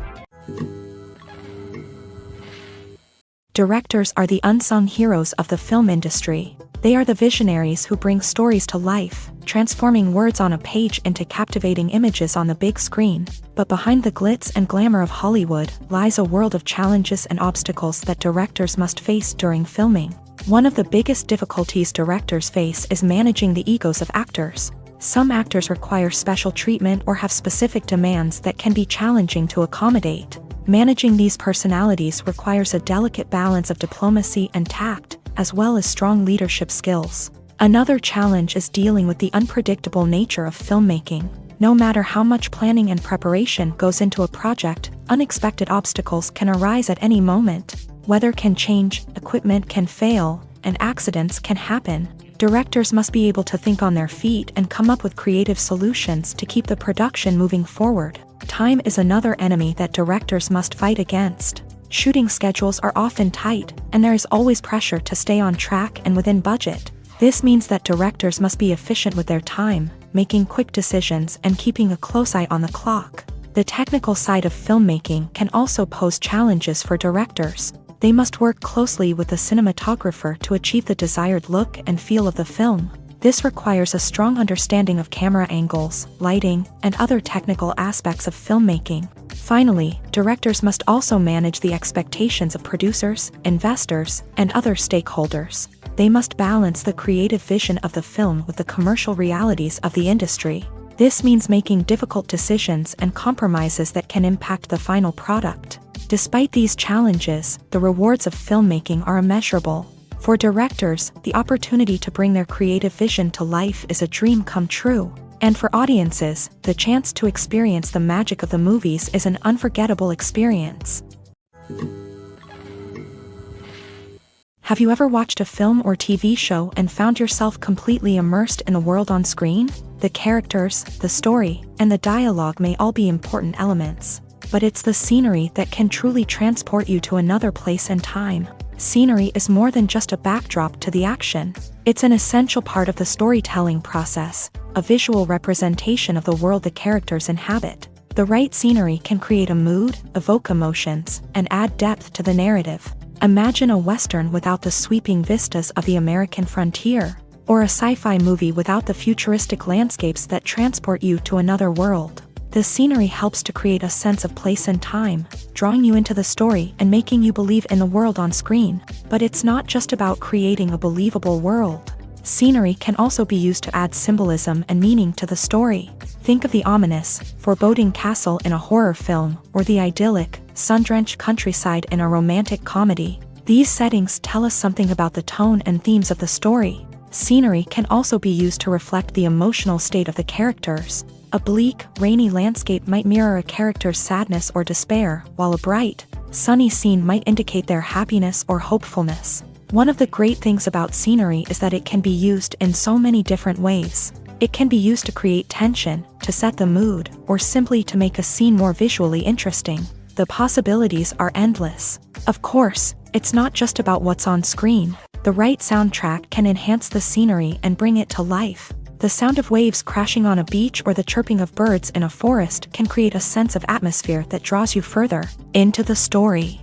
Directors are the unsung heroes of the film industry. They are the visionaries who bring stories to life, transforming words on a page into captivating images on the big screen. But behind the glitz and glamour of Hollywood lies a world of challenges and obstacles that directors must face during filming. One of the biggest difficulties directors face is managing the egos of actors. Some actors require special treatment or have specific demands that can be challenging to accommodate. Managing these personalities requires a delicate balance of diplomacy and tact, as well as strong leadership skills. Another challenge is dealing with the unpredictable nature of filmmaking. No matter how much planning and preparation goes into a project, unexpected obstacles can arise at any moment. Weather can change, equipment can fail, and accidents can happen. Directors must be able to think on their feet and come up with creative solutions to keep the production moving forward. Time is another enemy that directors must fight against. Shooting schedules are often tight, and there is always pressure to stay on track and within budget. This means that directors must be efficient with their time, making quick decisions and keeping a close eye on the clock. The technical side of filmmaking can also pose challenges for directors. They must work closely with the cinematographer to achieve the desired look and feel of the film. This requires a strong understanding of camera angles, lighting, and other technical aspects of filmmaking. Finally, directors must also manage the expectations of producers, investors, and other stakeholders. They must balance the creative vision of the film with the commercial realities of the industry. This means making difficult decisions and compromises that can impact the final product. Despite these challenges, the rewards of filmmaking are immeasurable. For directors, the opportunity to bring their creative vision to life is a dream come true. And for audiences, the chance to experience the magic of the movies is an unforgettable experience. Have you ever watched a film or TV show and found yourself completely immersed in the world on screen? The characters, the story, and the dialogue may all be important elements, but it's the scenery that can truly transport you to another place and time. Scenery is more than just a backdrop to the action. It's an essential part of the storytelling process, a visual representation of the world the characters inhabit. The right scenery can create a mood, evoke emotions, and add depth to the narrative. Imagine a Western without the sweeping vistas of the American frontier, or a sci-fi movie without the futuristic landscapes that transport you to another world. The scenery helps to create a sense of place and time, drawing you into the story and making you believe in the world on screen. But it's not just about creating a believable world. Scenery can also be used to add symbolism and meaning to the story. Think of the ominous, foreboding castle in a horror film, or the idyllic, sun-drenched countryside in a romantic comedy. These settings tell us something about the tone and themes of the story. Scenery can also be used to reflect the emotional state of the characters. A bleak, rainy landscape might mirror a character's sadness or despair, while a bright, sunny scene might indicate their happiness or hopefulness. One of the great things about scenery is that it can be used in so many different ways. It can be used to create tension, to set the mood, or simply to make a scene more visually interesting. The possibilities are endless. Of course, it's not just about what's on screen. The right soundtrack can enhance the scenery and bring it to life. The sound of waves crashing on a beach or the chirping of birds in a forest can create a sense of atmosphere that draws you further into the story.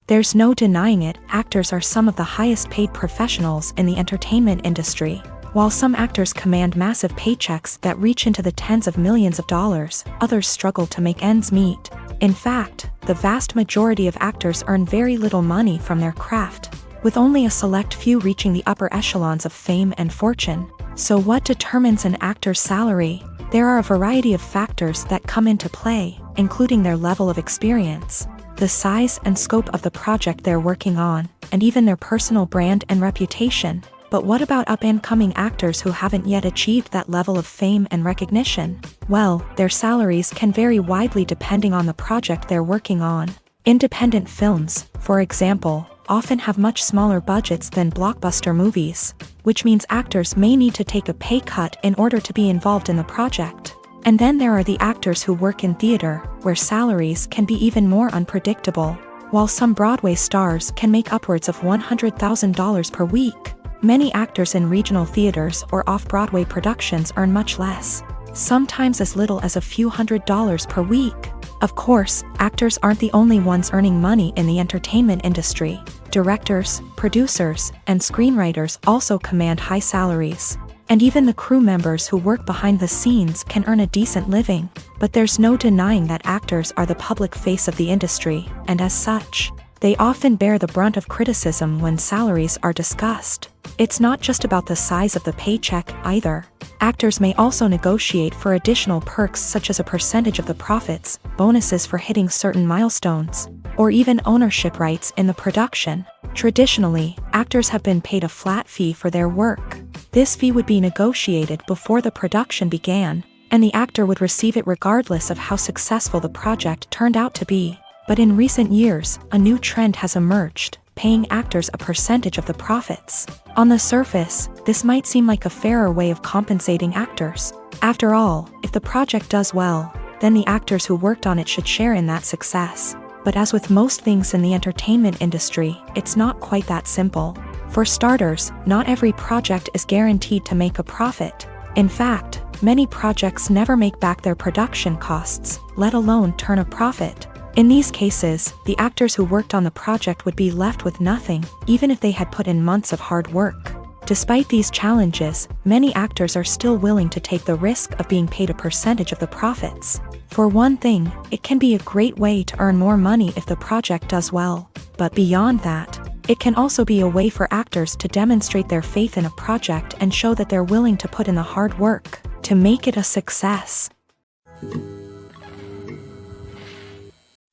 There's no denying it, actors are some of the highest paid professionals in the entertainment industry. While some actors command massive paychecks that reach into the tens of millions of dollars, others struggle to make ends meet. In fact, the vast majority of actors earn very little money from their craft, with only a select few reaching the upper echelons of fame and fortune. So what determines an actor's salary? There are a variety of factors that come into play, including their level of experience, the size and scope of the project they're working on, and even their personal brand and reputation. But what about up-and-coming actors who haven't yet achieved that level of fame and recognition? Well, their salaries can vary widely depending on the project they're working on. Independent films, for example, often have much smaller budgets than blockbuster movies, which means actors may need to take a pay cut in order to be involved in the project. And then there are the actors who work in theater, where salaries can be even more unpredictable. While some Broadway stars can make upwards of $100,000 per week, many actors in regional theaters or off-Broadway productions earn much less, sometimes as little as a few $100s per week. Of course, actors aren't the only ones earning money in the entertainment industry. Directors, producers, and screenwriters also command high salaries. And even the crew members who work behind the scenes can earn a decent living. But there's no denying that actors are the public face of the industry, and as such, they often bear the brunt of criticism when salaries are discussed. It's not just about the size of the paycheck, either. Actors may also negotiate for additional perks such as a percentage of the profits, bonuses for hitting certain milestones, or even ownership rights in the production. Traditionally, actors have been paid a flat fee for their work. This fee would be negotiated before the production began, and the actor would receive it regardless of how successful the project turned out to be. But in recent years, a new trend has emerged, paying actors a percentage of the profits. On the surface, this might seem like a fairer way of compensating actors. After all, if the project does well, then the actors who worked on it should share in that success. But as with most things in the entertainment industry, it's not quite that simple. For starters, not every project is guaranteed to make a profit. In fact, many projects never make back their production costs, let alone turn a profit. In these cases, the actors who worked on the project would be left with nothing, even if they had put in months of hard work. Despite these challenges, many actors are still willing to take the risk of being paid a percentage of the profits. For one thing, it can be a great way to earn more money if the project does well. But beyond that, it can also be a way for actors to demonstrate their faith in a project and show that they're willing to put in the hard work to make it a success.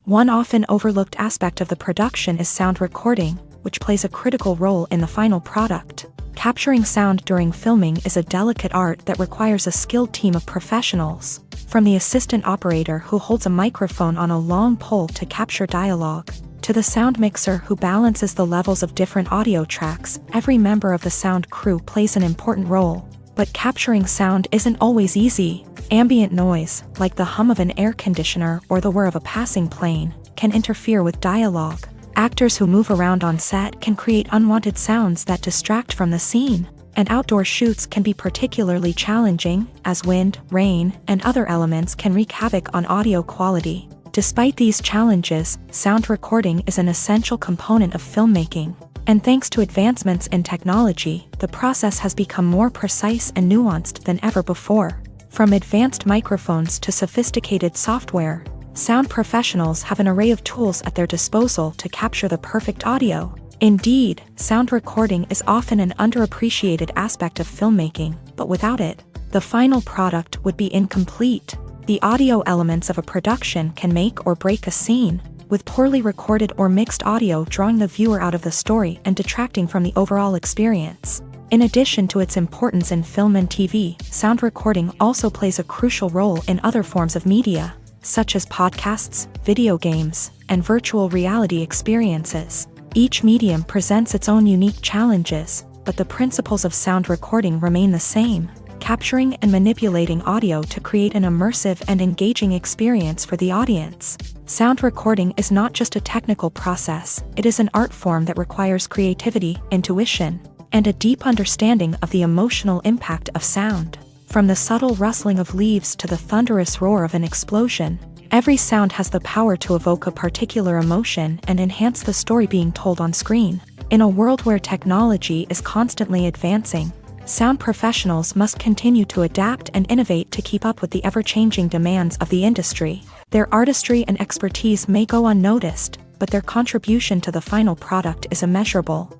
One often overlooked aspect of the production is sound recording, which plays a critical role in the final product. Capturing sound during filming is a delicate art that requires a skilled team of professionals. From the assistant operator who holds a microphone on a long pole to capture dialogue, to the sound mixer who balances the levels of different audio tracks, every member of the sound crew plays an important role. But capturing sound isn't always easy. Ambient noise, like the hum of an air conditioner or the whir of a passing plane, can interfere with dialogue. Actors who move around on set can create unwanted sounds that distract from the scene. And outdoor shoots can be particularly challenging, as wind, rain, and other elements can wreak havoc on audio quality. Despite these challenges, sound recording is an essential component of filmmaking. And thanks to advancements in technology, the process has become more precise and nuanced than ever before. From advanced microphones to sophisticated software, sound professionals have an array of tools at their disposal to capture the perfect audio. Indeed, sound recording is often an underappreciated aspect of filmmaking, but without it, the final product would be incomplete. The audio elements of a production can make or break a scene, with poorly recorded or mixed audio drawing the viewer out of the story and detracting from the overall experience. In addition to its importance in film and TV, sound recording also plays a crucial role in other forms of media, such as podcasts, video games, and virtual reality experiences. Each medium presents its own unique challenges, but the principles of sound recording remain the same, capturing and manipulating audio to create an immersive and engaging experience for the audience. Sound recording is not just a technical process, it is an art form that requires creativity, intuition, and a deep understanding of the emotional impact of sound. From the subtle rustling of leaves to the thunderous roar of an explosion, every sound has the power to evoke a particular emotion and enhance the story being told on screen. In a world where technology is constantly advancing, sound professionals must continue to adapt and innovate to keep up with the ever-changing demands of the industry. Their artistry and expertise may go unnoticed, but their contribution to the final product is immeasurable.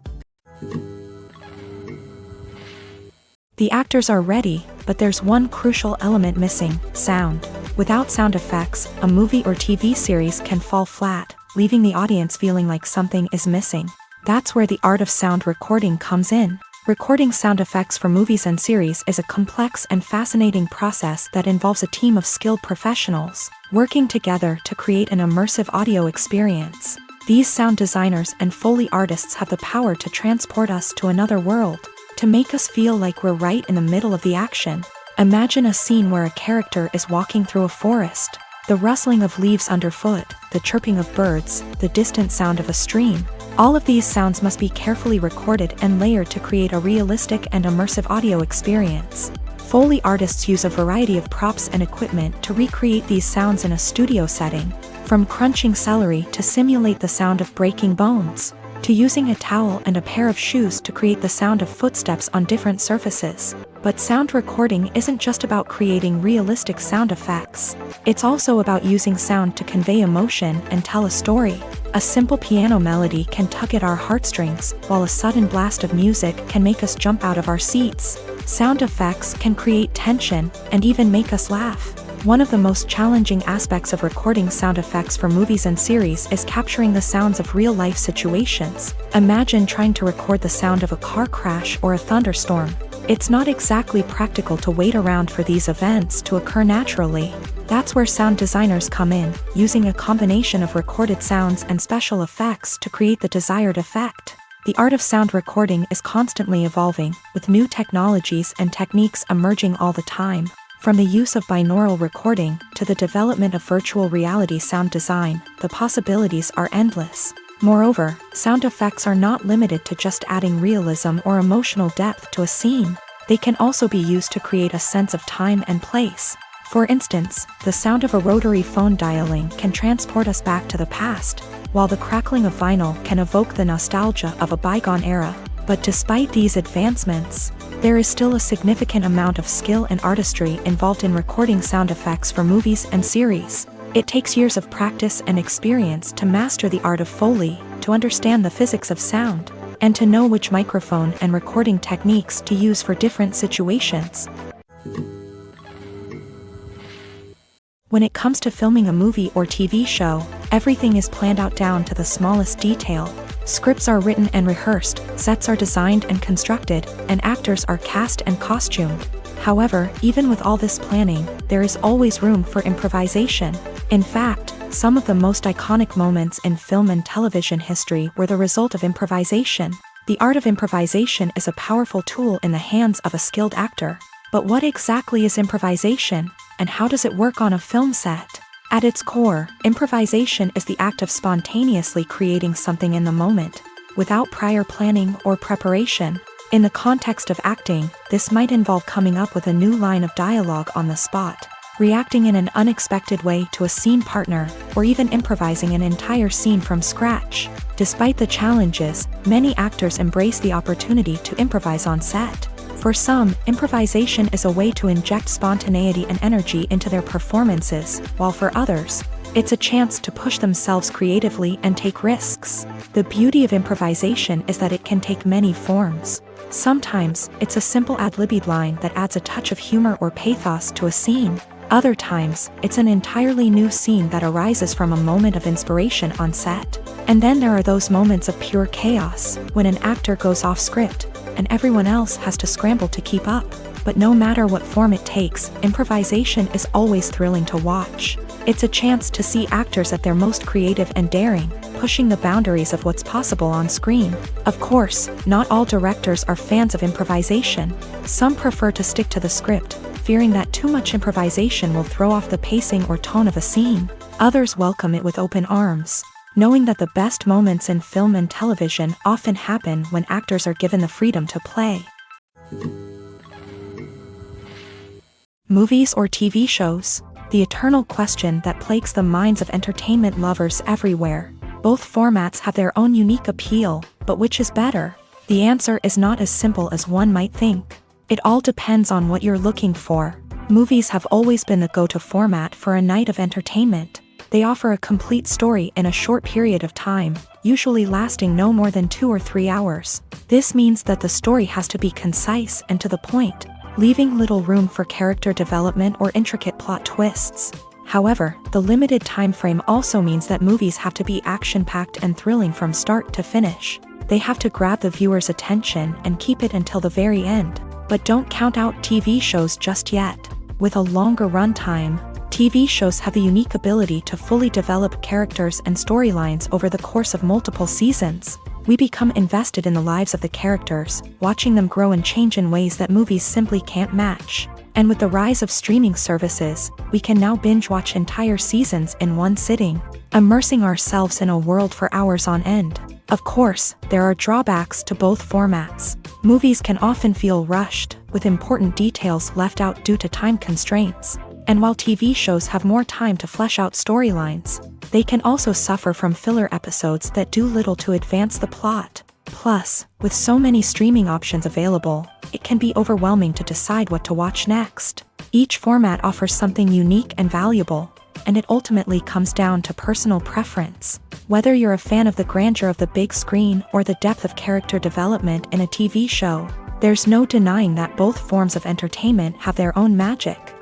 The actors are ready, but there's one crucial element missing: sound. Without sound effects, a movie or TV series can fall flat, leaving the audience feeling like something is missing. That's where the art of sound recording comes in. Recording sound effects for movies and series is a complex and fascinating process that involves a team of skilled professionals working together to create an immersive audio experience. These sound designers and Foley artists have the power to transport us to another world, to make us feel like we're right in the middle of the action. Imagine a scene where a character is walking through a forest. The rustling of leaves underfoot, the chirping of birds, the distant sound of a stream. All of these sounds must be carefully recorded and layered to create a realistic and immersive audio experience. Foley artists use a variety of props and equipment to recreate these sounds in a studio setting, from crunching celery to simulate the sound of breaking bones, to using a towel and a pair of shoes to create the sound of footsteps on different surfaces. But sound recording isn't just about creating realistic sound effects. It's also about using sound to convey emotion and tell a story. A simple piano melody can tug at our heartstrings, while a sudden blast of music can make us jump out of our seats. Sound effects can create tension and even make us laugh. One of the most challenging aspects of recording sound effects for movies and series is capturing the sounds of real-life situations. Imagine trying to record the sound of a car crash or a thunderstorm. It's not exactly practical to wait around for these events to occur naturally. That's where sound designers come in, using a combination of recorded sounds and special effects to create the desired effect. The art of sound recording is constantly evolving, with new technologies and techniques emerging all the time. From the use of binaural recording to the development of virtual reality sound design, the possibilities are endless. Moreover, sound effects are not limited to just adding realism or emotional depth to a scene. They can also be used to create a sense of time and place. For instance, the sound of a rotary phone dialing can transport us back to the past, while the crackling of vinyl can evoke the nostalgia of a bygone era. But despite these advancements, there is still a significant amount of skill and artistry involved in recording sound effects for movies and series. It takes years of practice and experience to master the art of Foley, to understand the physics of sound, and to know which microphone and recording techniques to use for different situations. When it comes to filming a movie or TV show, everything is planned out down to the smallest detail. Scripts are written and rehearsed, sets are designed and constructed, and actors are cast and costumed. However, even with all this planning, there is always room for improvisation. In fact, some of the most iconic moments in film and television history were the result of improvisation. The art of improvisation is a powerful tool in the hands of a skilled actor. But what exactly is improvisation, and how does it work on a film set? At its core, improvisation is the act of spontaneously creating something in the moment, without prior planning or preparation. In the context of acting, this might involve coming up with a new line of dialogue on the spot, reacting in an unexpected way to a scene partner, or even improvising an entire scene from scratch. Despite the challenges, many actors embrace the opportunity to improvise on set. For some, improvisation is a way to inject spontaneity and energy into their performances, while for others, it's a chance to push themselves creatively and take risks. The beauty of improvisation is that it can take many forms. Sometimes, it's a simple ad-libbed line that adds a touch of humor or pathos to a scene. Other times, it's an entirely new scene that arises from a moment of inspiration on set. And then there are those moments of pure chaos, when an actor goes off script, and everyone else has to scramble to keep up. But no matter what form it takes, improvisation is always thrilling to watch. It's a chance to see actors at their most creative and daring, pushing the boundaries of what's possible on screen. Of course, not all directors are fans of improvisation. Some prefer to stick to the script, fearing that too much improvisation will throw off the pacing or tone of a scene. Others welcome it with open arms, knowing that the best moments in film and television often happen when actors are given the freedom to play. Movies or TV shows? The eternal question that plagues the minds of entertainment lovers everywhere. Both formats have their own unique appeal, but which is better? The answer is not as simple as one might think. It all depends on what you're looking for. Movies have always been the go-to format for a night of entertainment. They offer a complete story in a short period of time, usually lasting no more than 2 or 3 hours. This means that the story has to be concise and to the point, leaving little room for character development or intricate plot twists. However, the limited time frame also means that movies have to be action-packed and thrilling from start to finish. They have to grab the viewer's attention and keep it until the very end. But don't count out TV shows just yet. With a longer runtime, TV shows have the unique ability to fully develop characters and storylines over the course of multiple seasons. We become invested in the lives of the characters, watching them grow and change in ways that movies simply can't match. And with the rise of streaming services, we can now binge-watch entire seasons in one sitting, immersing ourselves in a world for hours on end. Of course, there are drawbacks to both formats. Movies can often feel rushed, with important details left out due to time constraints. And while TV shows have more time to flesh out storylines, they can also suffer from filler episodes that do little to advance the plot. Plus, with so many streaming options available, it can be overwhelming to decide what to watch next. Each format offers something unique and valuable, and it ultimately comes down to personal preference. Whether you're a fan of the grandeur of the big screen or the depth of character development in a TV show, there's no denying that both forms of entertainment have their own magic.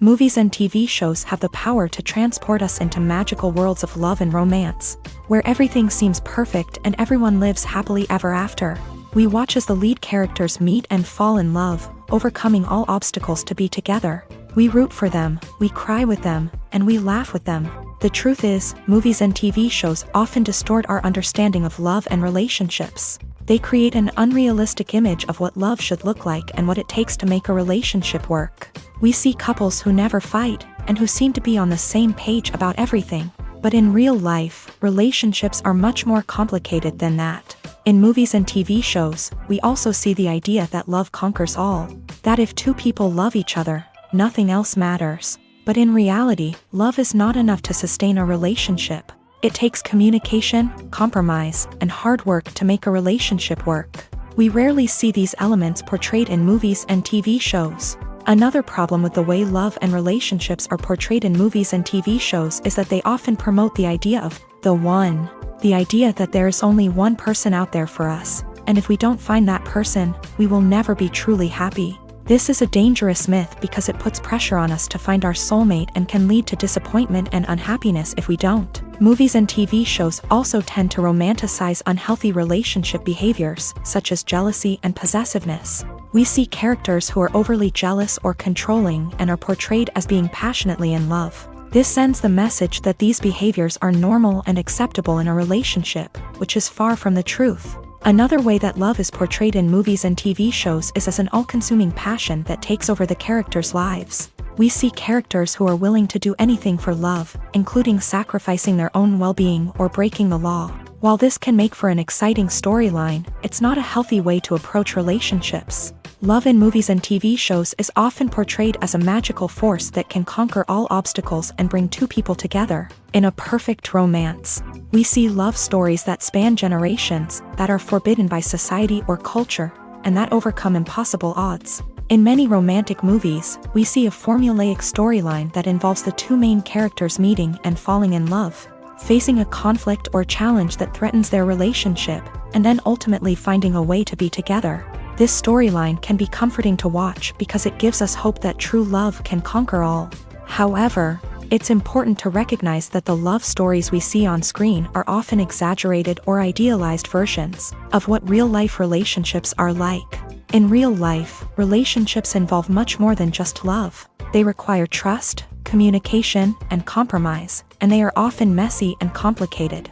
Movies and TV shows have the power to transport us into magical worlds of love and romance, where everything seems perfect and everyone lives happily ever after. We watch as the lead characters meet and fall in love, overcoming all obstacles to be together. We root for them, we cry with them, and we laugh with them. The truth is, movies and TV shows often distort our understanding of love and relationships. They create an unrealistic image of what love should look like and what it takes to make a relationship work. We see couples who never fight, and who seem to be on the same page about everything. But in real life, relationships are much more complicated than that. In movies and TV shows, we also see the idea that love conquers all. That if two people love each other, nothing else matters. But in reality, love is not enough to sustain a relationship. It takes communication, compromise, and hard work to make a relationship work. We rarely see these elements portrayed in movies and TV shows. Another problem with the way love and relationships are portrayed in movies and TV shows is that they often promote the idea of the one. The idea that there is only one person out there for us, and if we don't find that person, we will never be truly happy. This is a dangerous myth because it puts pressure on us to find our soulmate and can lead to disappointment and unhappiness if we don't. Movies and TV shows also tend to romanticize unhealthy relationship behaviors, such as jealousy and possessiveness. We see characters who are overly jealous or controlling and are portrayed as being passionately in love. This sends the message that these behaviors are normal and acceptable in a relationship, which is far from the truth. Another way that love is portrayed in movies and TV shows is as an all-consuming passion that takes over the characters' lives. We see characters who are willing to do anything for love, including sacrificing their own well-being or breaking the law. While this can make for an exciting storyline, it's not a healthy way to approach relationships. Love in movies and TV shows is often portrayed as a magical force that can conquer all obstacles and bring two people together. In a perfect romance, we see love stories that span generations, that are forbidden by society or culture, and that overcome impossible odds. In many romantic movies, we see a formulaic storyline that involves the two main characters meeting and falling in love, facing a conflict or challenge that threatens their relationship, and then ultimately finding a way to be together. This storyline can be comforting to watch because it gives us hope that true love can conquer all. However, it's important to recognize that the love stories we see on screen are often exaggerated or idealized versions of what real-life relationships are like. In real life, relationships involve much more than just love. They require trust, communication, and compromise, and they are often messy and complicated.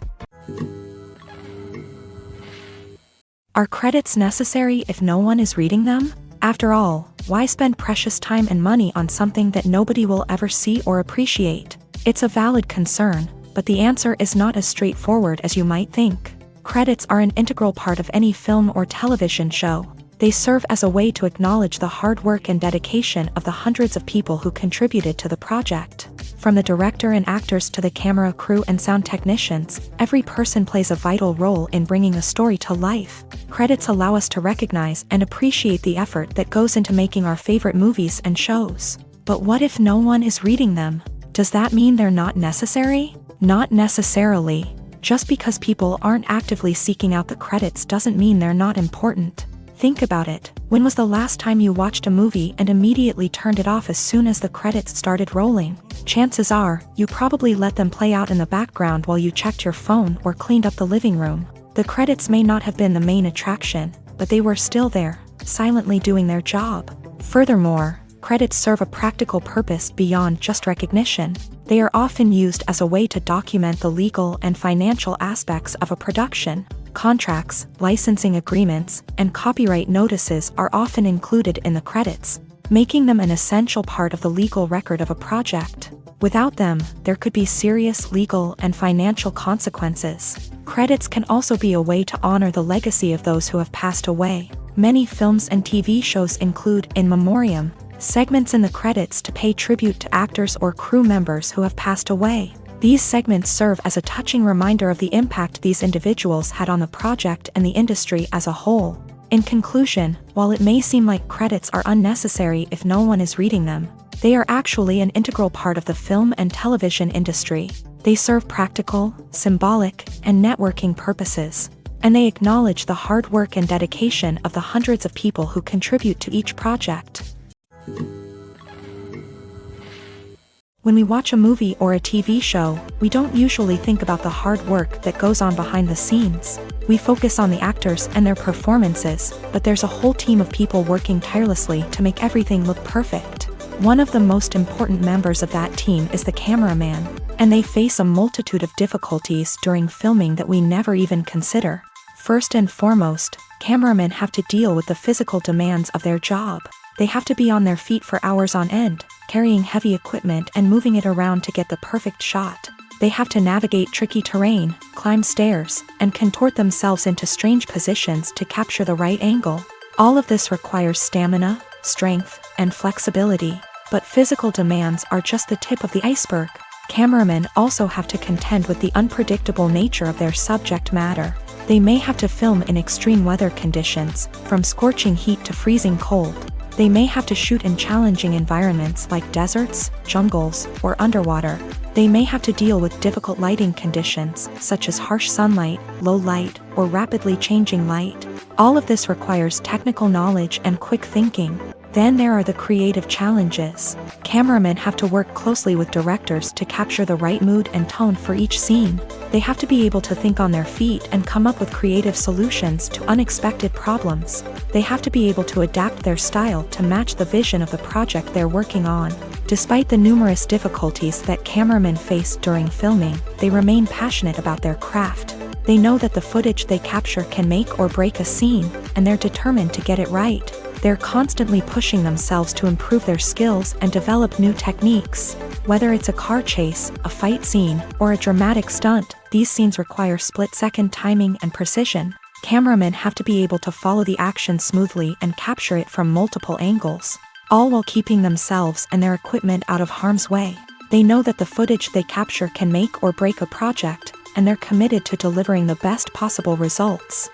Are credits necessary if no one is reading them? After all, why spend precious time and money on something that nobody will ever see or appreciate? It's a valid concern, but the answer is not as straightforward as you might think. Credits are an integral part of any film or television show. They serve as a way to acknowledge the hard work and dedication of the hundreds of people who contributed to the project. From the director and actors to the camera crew and sound technicians, every person plays a vital role in bringing a story to life. Credits allow us to recognize and appreciate the effort that goes into making our favorite movies and shows. But what if no one is reading them? Does that mean they're not necessary? Not necessarily. Just because people aren't actively seeking out the credits doesn't mean they're not important. Think about it. When was the last time you watched a movie and immediately turned it off as soon as the credits started rolling? Chances are, you probably let them play out in the background while you checked your phone or cleaned up the living room. The credits may not have been the main attraction, but they were still there, silently doing their job. Furthermore, credits serve a practical purpose beyond just recognition. They are often used as a way to document the legal and financial aspects of a production. Contracts, licensing agreements, and copyright notices are often included in the credits, making them an essential part of the legal record of a project. Without them, there could be serious legal and financial consequences. Credits can also be a way to honor the legacy of those who have passed away. Many films and TV shows include in memoriam segments in the credits to pay tribute to actors or crew members who have passed away. These segments serve as a touching reminder of the impact these individuals had on the project and the industry as a whole. In conclusion, while it may seem like credits are unnecessary if no one is reading them, they are actually an integral part of the film and television industry. They serve practical, symbolic, and networking purposes, and they acknowledge the hard work and dedication of the hundreds of people who contribute to each project. When we watch a movie or a TV show, we don't usually think about the hard work that goes on behind the scenes. We focus on the actors and their performances, but there's a whole team of people working tirelessly to make everything look perfect. One of the most important members of that team is the cameraman. And they face a multitude of difficulties during filming that we never even consider. First and foremost, cameramen have to deal with the physical demands of their job. They have to be on their feet for hours on end, carrying heavy equipment and moving it around to get the perfect shot. They have to navigate tricky terrain, climb stairs, and contort themselves into strange positions to capture the right angle. All of this requires stamina, strength, and flexibility. But physical demands are just the tip of the iceberg. Cameramen also have to contend with the unpredictable nature of their subject matter. They may have to film in extreme weather conditions, from scorching heat to freezing cold. They may have to shoot in challenging environments like deserts, jungles, or underwater. They may have to deal with difficult lighting conditions, such as harsh sunlight, low light, or rapidly changing light. All of this requires technical knowledge and quick thinking. Then there are the creative challenges. Cameramen have to work closely with directors to capture the right mood and tone for each scene. They have to be able to think on their feet and come up with creative solutions to unexpected problems. They have to be able to adapt their style to match the vision of the project they're working on. Despite the numerous difficulties that cameramen face during filming, they remain passionate about their craft. They know that the footage they capture can make or break a scene, and they're determined to get it right. They're constantly pushing themselves to improve their skills and develop new techniques. Whether it's a car chase, a fight scene, or a dramatic stunt, these scenes require split-second timing and precision. Cameramen have to be able to follow the action smoothly and capture it from multiple angles, all while keeping themselves and their equipment out of harm's way. They know that the footage they capture can make or break a project, and they're committed to delivering the best possible results.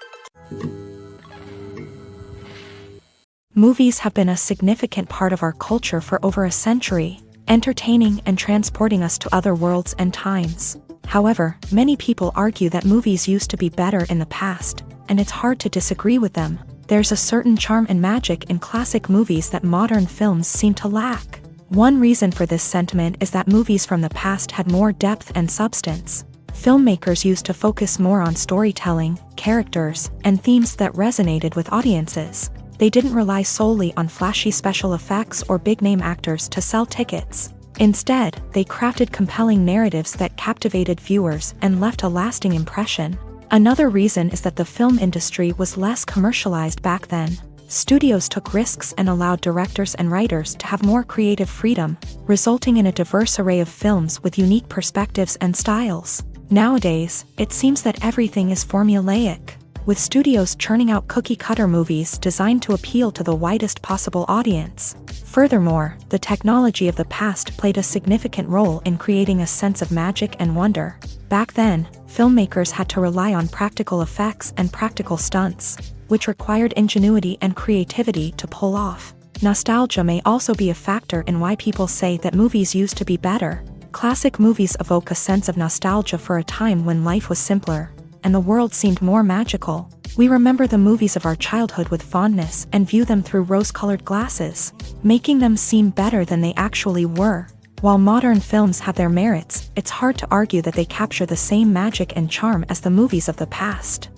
Movies have been a significant part of our culture for over a century, entertaining and transporting us to other worlds and times. However, many people argue that movies used to be better in the past, and it's hard to disagree with them. There's a certain charm and magic in classic movies that modern films seem to lack. One reason for this sentiment is that movies from the past had more depth and substance. Filmmakers used to focus more on storytelling, characters, and themes that resonated with audiences. They didn't rely solely on flashy special effects or big-name actors to sell tickets. Instead, they crafted compelling narratives that captivated viewers and left a lasting impression. Another reason is that the film industry was less commercialized back then. Studios took risks and allowed directors and writers to have more creative freedom, resulting in a diverse array of films with unique perspectives and styles. Nowadays, it seems that everything is formulaic, with studios churning out cookie-cutter movies designed to appeal to the widest possible audience. Furthermore, the technology of the past played a significant role in creating a sense of magic and wonder. Back then, filmmakers had to rely on practical effects and practical stunts, which required ingenuity and creativity to pull off. Nostalgia may also be a factor in why people say that movies used to be better. Classic movies evoke a sense of nostalgia for a time when life was simpler, and the world seemed more magical. We remember the movies of our childhood with fondness and view them through rose-colored glasses, making them seem better than they actually were. While modern films have their merits, it's hard to argue that they capture the same magic and charm as the movies of the past.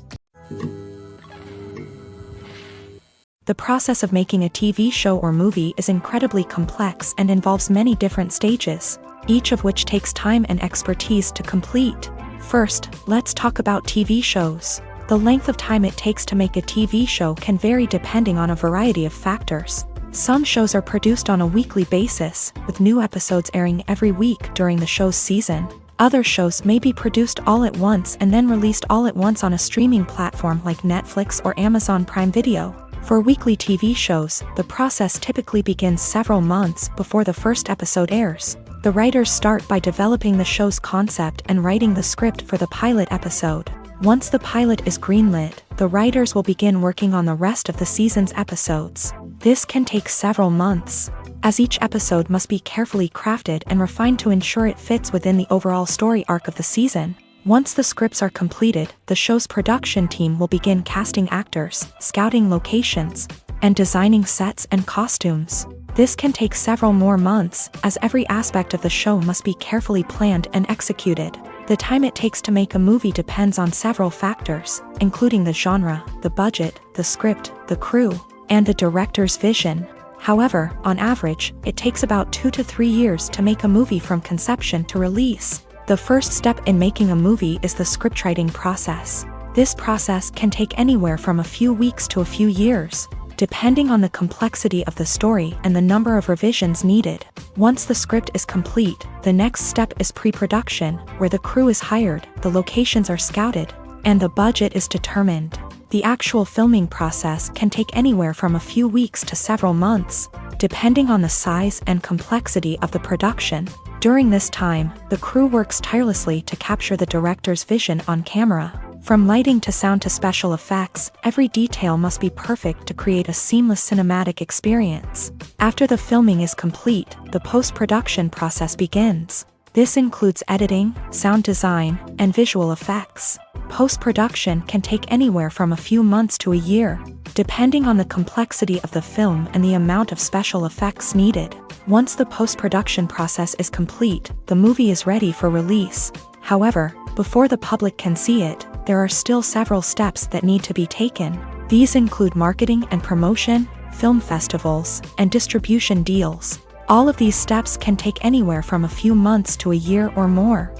The process of making a TV show or movie is incredibly complex and involves many different stages, each of which takes time and expertise to complete. First, let's talk about TV shows. The length of time it takes to make a TV show can vary depending on a variety of factors. Some shows are produced on a weekly basis, with new episodes airing every week during the show's season. Other shows may be produced all at once and then released all at once on a streaming platform like Netflix or Amazon Prime Video. For weekly TV shows, the process typically begins several months before the first episode airs. The writers start by developing the show's concept and writing the script for the pilot episode. Once the pilot is greenlit, the writers will begin working on the rest of the season's episodes. This can take several months, as each episode must be carefully crafted and refined to ensure it fits within the overall story arc of the season. Once the scripts are completed, the show's production team will begin casting actors, scouting locations, and designing sets and costumes. This can take several more months, as every aspect of the show must be carefully planned and executed. The time it takes to make a movie depends on several factors, including the genre, the budget, the script, the crew, and the director's vision. However, on average, it takes about 2 to 3 years to make a movie from conception to release. The first step in making a movie is the scriptwriting process. This process can take anywhere from a few weeks to a few years, depending on the complexity of the story and the number of revisions needed. Once the script is complete, the next step is pre-production, where the crew is hired, the locations are scouted, and the budget is determined. The actual filming process can take anywhere from a few weeks to several months, depending on the size and complexity of the production. During this time, the crew works tirelessly to capture the director's vision on camera. From lighting to sound to special effects, every detail must be perfect to create a seamless cinematic experience. After the filming is complete, the post-production process begins. This includes editing, sound design, and visual effects. Post-production can take anywhere from a few months to a year, depending on the complexity of the film and the amount of special effects needed. Once the post-production process is complete, the movie is ready for release. However, before the public can see it, there are still several steps that need to be taken. These include marketing and promotion, film festivals, and distribution deals. All of these steps can take anywhere from a few months to a year or more.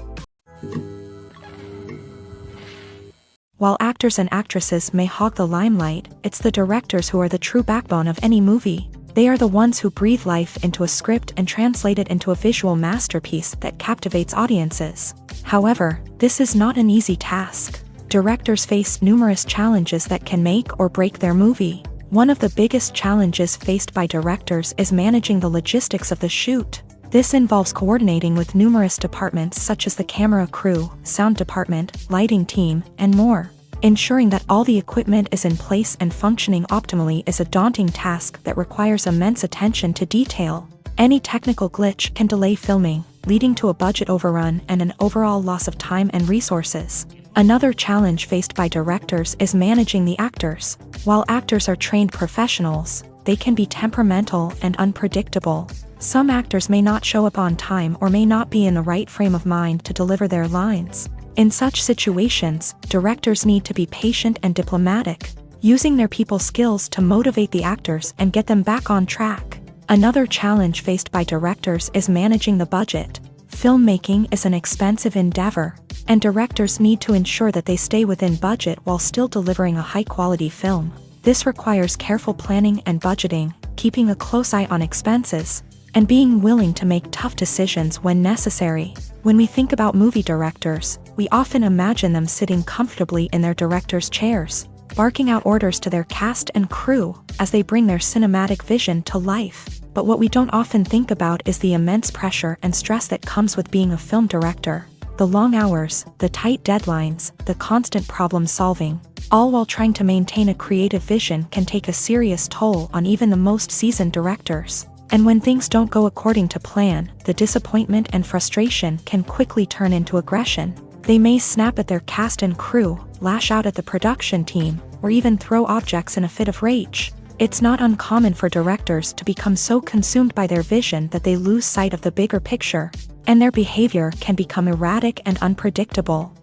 While actors and actresses may hog the limelight, it's the directors who are the true backbone of any movie. They are the ones who breathe life into a script and translate it into a visual masterpiece that captivates audiences. However, this is not an easy task. Directors face numerous challenges that can make or break their movie. One of the biggest challenges faced by directors is managing the logistics of the shoot. This involves coordinating with numerous departments such as the camera crew, sound department, lighting team, and more. Ensuring that all the equipment is in place and functioning optimally is a daunting task that requires immense attention to detail. Any technical glitch can delay filming, leading to a budget overrun and an overall loss of time and resources. Another challenge faced by directors is managing the actors. While actors are trained professionals, they can be temperamental and unpredictable. Some actors may not show up on time or may not be in the right frame of mind to deliver their lines. In such situations, directors need to be patient and diplomatic, using their people skills to motivate the actors and get them back on track. Another challenge faced by directors is managing the budget. Filmmaking is an expensive endeavor, and directors need to ensure that they stay within budget while still delivering a high-quality film. This requires careful planning and budgeting, keeping a close eye on expenses, and being willing to make tough decisions when necessary. When we think about movie directors, we often imagine them sitting comfortably in their director's chairs, barking out orders to their cast and crew as they bring their cinematic vision to life. But what we don't often think about is the immense pressure and stress that comes with being a film director. The long hours, the tight deadlines, the constant problem solving, all while trying to maintain a creative vision can take a serious toll on even the most seasoned directors. And when things don't go according to plan, the disappointment and frustration can quickly turn into aggression. They may snap at their cast and crew, lash out at the production team, or even throw objects in a fit of rage. It's not uncommon for directors to become so consumed by their vision that they lose sight of the bigger picture, and their behavior can become erratic and unpredictable.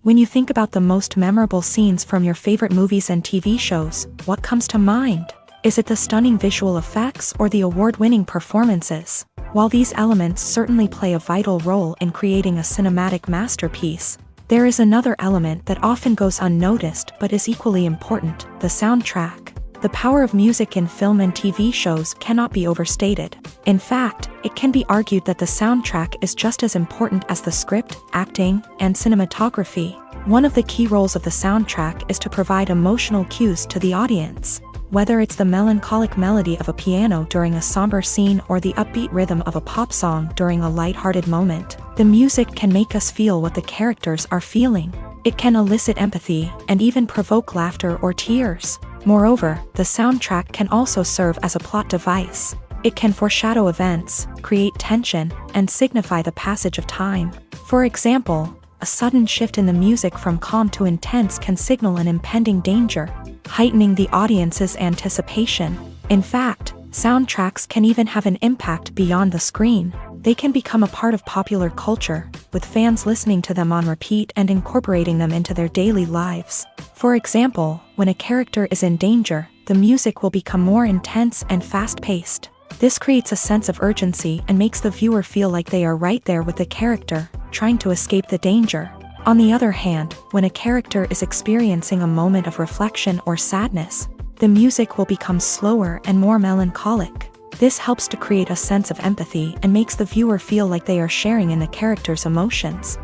When you think about the most memorable scenes from your favorite movies and TV shows, what comes to mind? Is it the stunning visual effects or the award-winning performances? While these elements certainly play a vital role in creating a cinematic masterpiece, there is another element that often goes unnoticed but is equally important: the soundtrack. The power of music in film and TV shows cannot be overstated. In fact, it can be argued that the soundtrack is just as important as the script, acting, and cinematography. One of the key roles of the soundtrack is to provide emotional cues to the audience. Whether it's the melancholic melody of a piano during a somber scene or the upbeat rhythm of a pop song during a lighthearted moment, the music can make us feel what the characters are feeling. It can elicit empathy and even provoke laughter or tears. Moreover, the soundtrack can also serve as a plot device. It can foreshadow events, create tension, and signify the passage of time. For example, a sudden shift in the music from calm to intense can signal an impending danger, heightening the audience's anticipation. In fact, soundtracks can even have an impact beyond the screen. They can become a part of popular culture, with fans listening to them on repeat and incorporating them into their daily lives. For example, when a character is in danger, the music will become more intense and fast-paced. This creates a sense of urgency and makes the viewer feel like they are right there with the character, trying to escape the danger. On the other hand, when a character is experiencing a moment of reflection or sadness, the music will become slower and more melancholic. This helps to create a sense of empathy and makes the viewer feel like they are sharing in the character's emotions.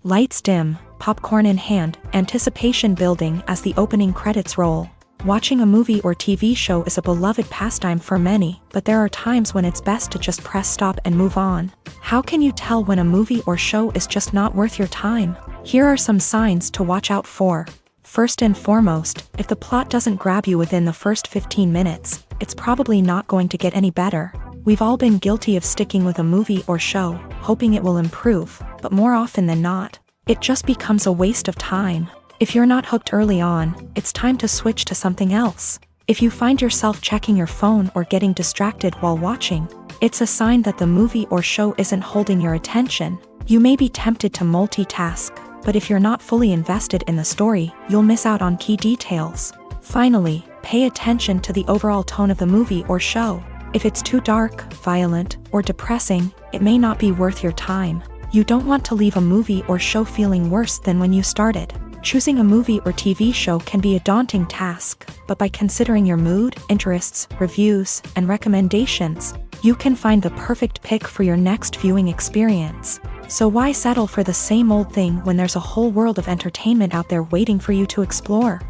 Lights dim, popcorn in hand, anticipation building as the opening credits roll. Watching a movie or TV show is a beloved pastime for many, but there are times when it's best to just press stop and move on. How can you tell when a movie or show is just not worth your time? Here are some signs to watch out for. First and foremost, if the plot doesn't grab you within the first 15 minutes, it's probably not going to get any better. We've all been guilty of sticking with a movie or show, hoping it will improve, but more often than not, it just becomes a waste of time. If you're not hooked early on, it's time to switch to something else. If you find yourself checking your phone or getting distracted while watching, it's a sign that the movie or show isn't holding your attention. You may be tempted to multitask, but if you're not fully invested in the story, you'll miss out on key details. Finally, pay attention to the overall tone of the movie or show. If it's too dark, violent, or depressing, it may not be worth your time. You don't want to leave a movie or show feeling worse than when you started. Choosing a movie or TV show can be a daunting task, but by considering your mood, interests, reviews, and recommendations, you can find the perfect pick for your next viewing experience. So why settle for the same old thing when there's a whole world of entertainment out there waiting for you to explore?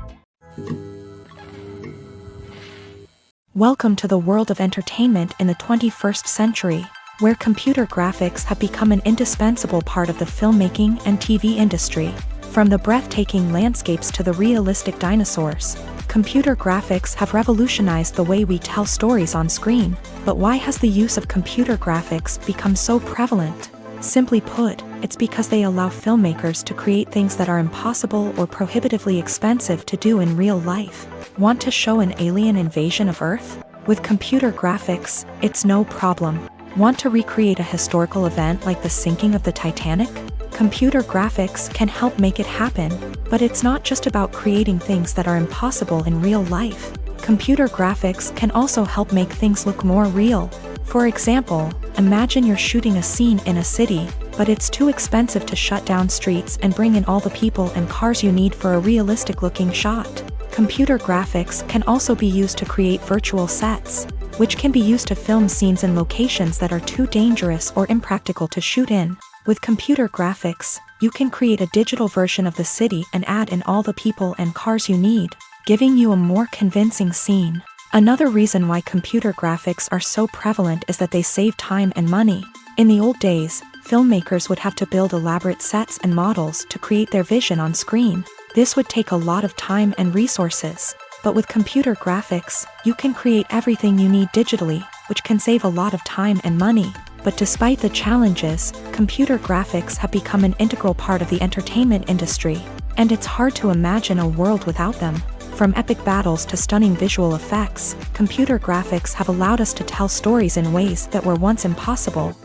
Welcome to the world of entertainment in the 21st century, where computer graphics have become an indispensable part of the filmmaking and TV industry. From the breathtaking landscapes to the realistic dinosaurs, computer graphics have revolutionized the way we tell stories on screen. But why has the use of computer graphics become so prevalent? Simply put, it's because they allow filmmakers to create things that are impossible or prohibitively expensive to do in real life. Want to show an alien invasion of Earth? With computer graphics, it's no problem. Want to recreate a historical event like the sinking of the Titanic? Computer graphics can help make it happen, but it's not just about creating things that are impossible in real life. Computer graphics can also help make things look more real. For example, imagine you're shooting a scene in a city, but it's too expensive to shut down streets and bring in all the people and cars you need for a realistic-looking shot. Computer graphics can also be used to create virtual sets, which can be used to film scenes in locations that are too dangerous or impractical to shoot in. With computer graphics, you can create a digital version of the city and add in all the people and cars you need, giving you a more convincing scene. Another reason why computer graphics are so prevalent is that they save time and money. In the old days, filmmakers would have to build elaborate sets and models to create their vision on screen. This would take a lot of time and resources. But with computer graphics, you can create everything you need digitally, which can save a lot of time and money. But despite the challenges, computer graphics have become an integral part of the entertainment industry, and it's hard to imagine a world without them. From epic battles to stunning visual effects, computer graphics have allowed us to tell stories in ways that were once impossible.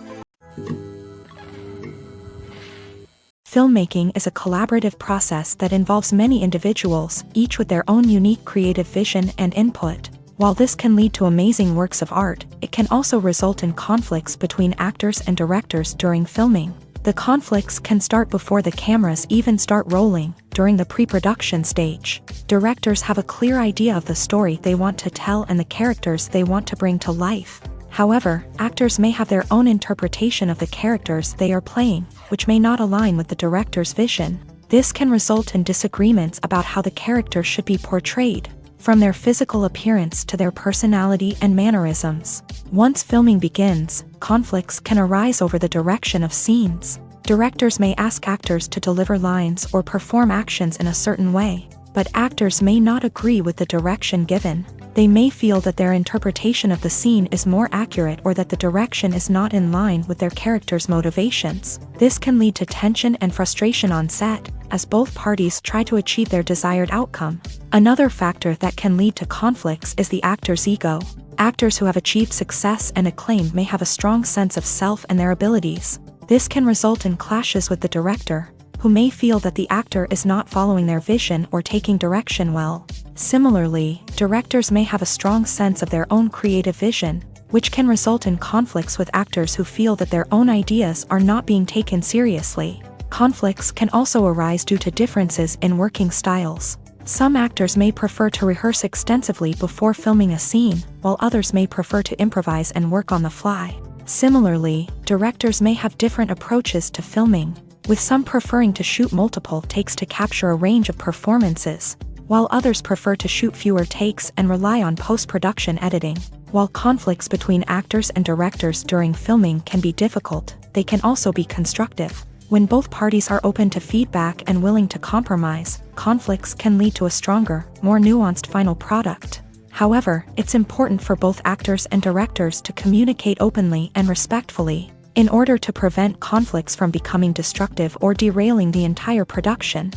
Filmmaking is a collaborative process that involves many individuals, each with their own unique creative vision and input. While this can lead to amazing works of art, it can also result in conflicts between actors and directors during filming. The conflicts can start before the cameras even start rolling, during the pre-production stage. Directors have a clear idea of the story they want to tell and the characters they want to bring to life. However, actors may have their own interpretation of the characters they are playing, which may not align with the director's vision. This can result in disagreements about how the character should be portrayed, from their physical appearance to their personality and mannerisms. Once filming begins, conflicts can arise over the direction of scenes. Directors may ask actors to deliver lines or perform actions in a certain way, but actors may not agree with the direction given. They may feel that their interpretation of the scene is more accurate or that the direction is not in line with their character's motivations. This can lead to tension and frustration on set, as both parties try to achieve their desired outcome. Another factor that can lead to conflicts is the actor's ego. Actors who have achieved success and acclaim may have a strong sense of self and their abilities. This can result in clashes with the director, who may feel that the actor is not following their vision or taking direction well. Similarly, directors may have a strong sense of their own creative vision, which can result in conflicts with actors who feel that their own ideas are not being taken seriously. Conflicts can also arise due to differences in working styles. Some actors may prefer to rehearse extensively before filming a scene, while others may prefer to improvise and work on the fly. Similarly, directors may have different approaches to filming, with some preferring to shoot multiple takes to capture a range of performances, while others prefer to shoot fewer takes and rely on post-production editing. While conflicts between actors and directors during filming can be difficult, they can also be constructive. When both parties are open to feedback and willing to compromise, conflicts can lead to a stronger, more nuanced final product. However, it's important for both actors and directors to communicate openly and respectfully, in order to prevent conflicts from becoming destructive or derailing the entire production.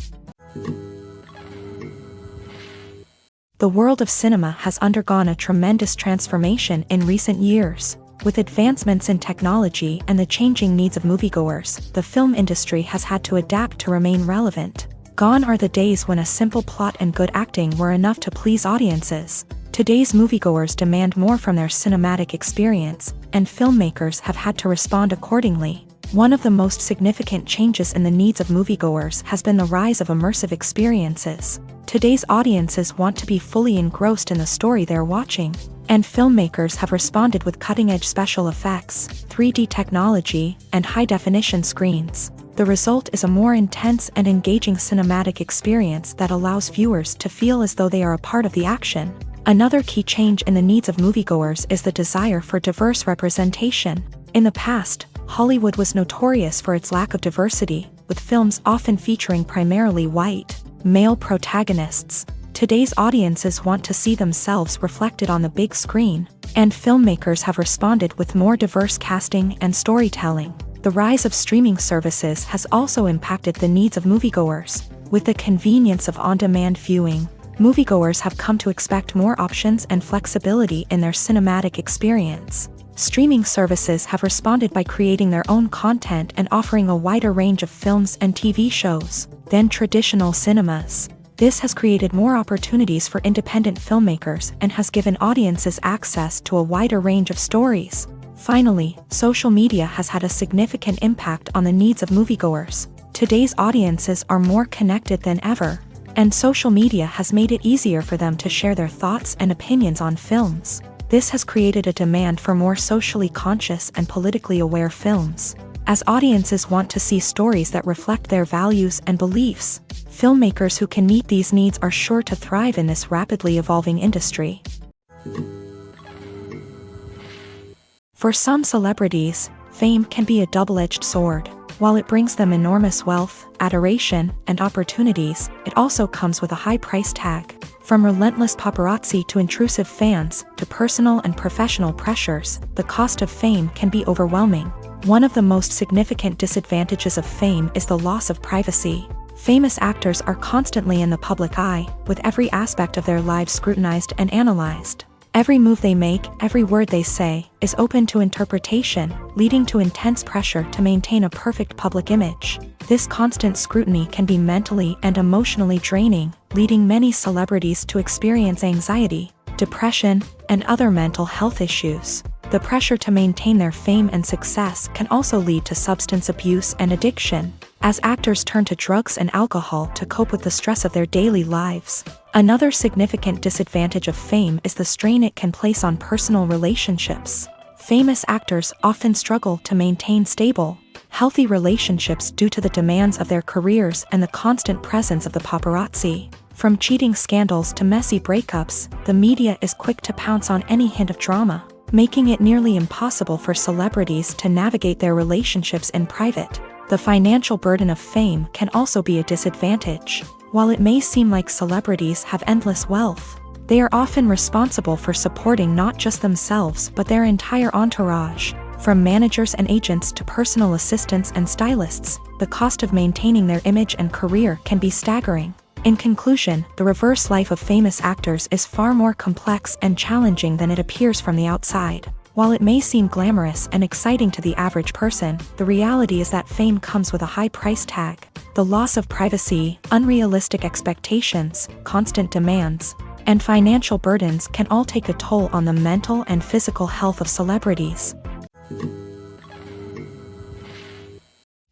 The world of cinema has undergone a tremendous transformation in recent years. With advancements in technology and the changing needs of moviegoers, the film industry has had to adapt to remain relevant. Gone are the days when a simple plot and good acting were enough to please audiences. Today's moviegoers demand more from their cinematic experience, and filmmakers have had to respond accordingly. One of the most significant changes in the needs of moviegoers has been the rise of immersive experiences. Today's audiences want to be fully engrossed in the story they're watching, and filmmakers have responded with cutting-edge special effects, 3D technology, and high-definition screens. The result is a more intense and engaging cinematic experience that allows viewers to feel as though they are a part of the action. Another key change in the needs of moviegoers is the desire for diverse representation. In the past, Hollywood was notorious for its lack of diversity, with films often featuring primarily white, male protagonists. Today's audiences want to see themselves reflected on the big screen, and filmmakers have responded with more diverse casting and storytelling. The rise of streaming services has also impacted the needs of moviegoers. With the convenience of on-demand viewing, moviegoers have come to expect more options and flexibility in their cinematic experience. Streaming services have responded by creating their own content and offering a wider range of films and TV shows than traditional cinemas. This has created more opportunities for independent filmmakers and has given audiences access to a wider range of stories. Finally, social media has had a significant impact on the needs of moviegoers. Today's audiences are more connected than ever, and social media has made it easier for them to share their thoughts and opinions on films. This has created a demand for more socially conscious and politically aware films. As audiences want to see stories that reflect their values and beliefs, filmmakers who can meet these needs are sure to thrive in this rapidly evolving industry. For some celebrities, fame can be a double-edged sword. While it brings them enormous wealth, adoration, and opportunities, it also comes with a high price tag. From relentless paparazzi to intrusive fans, to personal and professional pressures, the cost of fame can be overwhelming. One of the most significant disadvantages of fame is the loss of privacy. Famous actors are constantly in the public eye, with every aspect of their lives scrutinized and analyzed. Every move they make, every word they say, is open to interpretation, leading to intense pressure to maintain a perfect public image. This constant scrutiny can be mentally and emotionally draining, leading many celebrities to experience anxiety, depression, and other mental health issues. The pressure to maintain their fame and success can also lead to substance abuse and addiction, as actors turn to drugs and alcohol to cope with the stress of their daily lives. Another significant disadvantage of fame is the strain it can place on personal relationships. Famous actors often struggle to maintain stable, healthy relationships due to the demands of their careers and the constant presence of the paparazzi. From cheating scandals to messy breakups, the media is quick to pounce on any hint of drama, making it nearly impossible for celebrities to navigate their relationships in private. The financial burden of fame can also be a disadvantage. While it may seem like celebrities have endless wealth, they are often responsible for supporting not just themselves but their entire entourage. From managers and agents to personal assistants and stylists, the cost of maintaining their image and career can be staggering. In conclusion, the reverse life of famous actors is far more complex and challenging than it appears from the outside. While it may seem glamorous and exciting to the average person, the reality is that fame comes with a high price tag. The loss of privacy, unrealistic expectations, constant demands, and financial burdens can all take a toll on the mental and physical health of celebrities.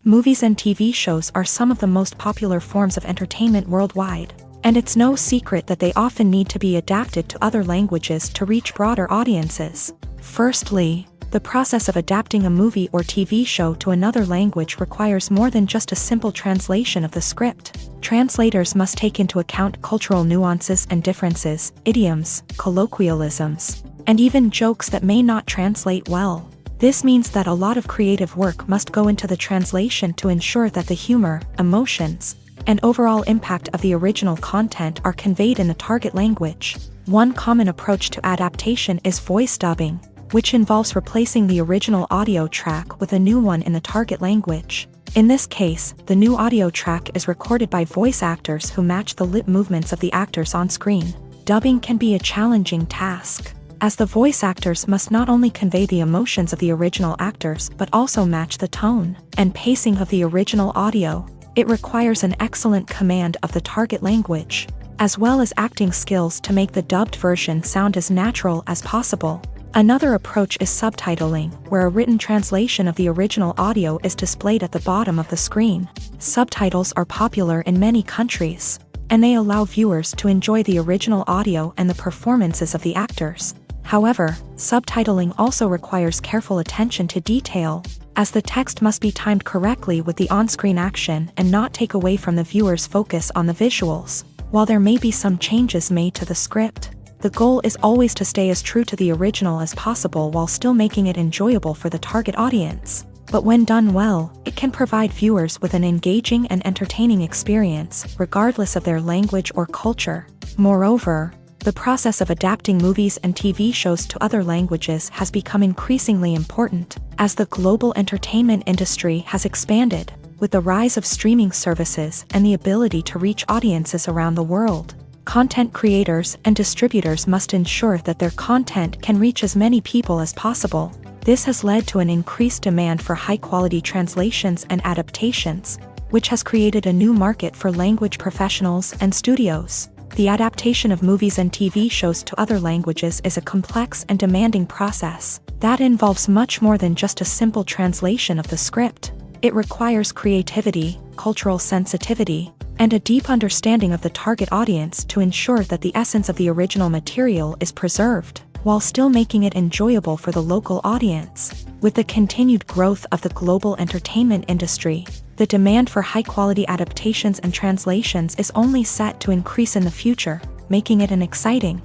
Movies and TV shows are some of the most popular forms of entertainment worldwide, and it's no secret that they often need to be adapted to other languages to reach broader audiences. Firstly, the process of adapting a movie or TV show to another language requires more than just a simple translation of the script. Translators must take into account cultural nuances and differences, idioms, colloquialisms, and even jokes that may not translate well. This means that a lot of creative work must go into the translation to ensure that the humor, emotions, and overall impact of the original content are conveyed in the target language. One common approach to adaptation is voice dubbing, which involves replacing the original audio track with a new one in the target language. In this case, the new audio track is recorded by voice actors who match the lip movements of the actors on screen. Dubbing can be a challenging task, as the voice actors must not only convey the emotions of the original actors but also match the tone and pacing of the original audio. It requires an excellent command of the target language, as well as acting skills to make the dubbed version sound as natural as possible. Another approach is subtitling, where a written translation of the original audio is displayed at the bottom of the screen. Subtitles are popular in many countries, and they allow viewers to enjoy the original audio and the performances of the actors. However, subtitling also requires careful attention to detail, as the text must be timed correctly with the on-screen action and not take away from the viewer's focus on the visuals. While there may be some changes made to the script, the goal is always to stay as true to the original as possible while still making it enjoyable for the target audience. But when done well, it can provide viewers with an engaging and entertaining experience, regardless of their language or culture. Moreover, the process of adapting movies and TV shows to other languages has become increasingly important, as the global entertainment industry has expanded, with the rise of streaming services and the ability to reach audiences around the world. Content creators and distributors must ensure that their content can reach as many people as possible. This has led to an increased demand for high-quality translations and adaptations, which has created a new market for language professionals and studios. The adaptation of movies and TV shows to other languages is a complex and demanding process that involves much more than just a simple translation of the script. It requires creativity, cultural sensitivity, and a deep understanding of the target audience to ensure that the essence of the original material is preserved, while still making it enjoyable for the local audience. With the continued growth of the global entertainment industry, the demand for high-quality adaptations and translations is only set to increase in the future, making it an exciting.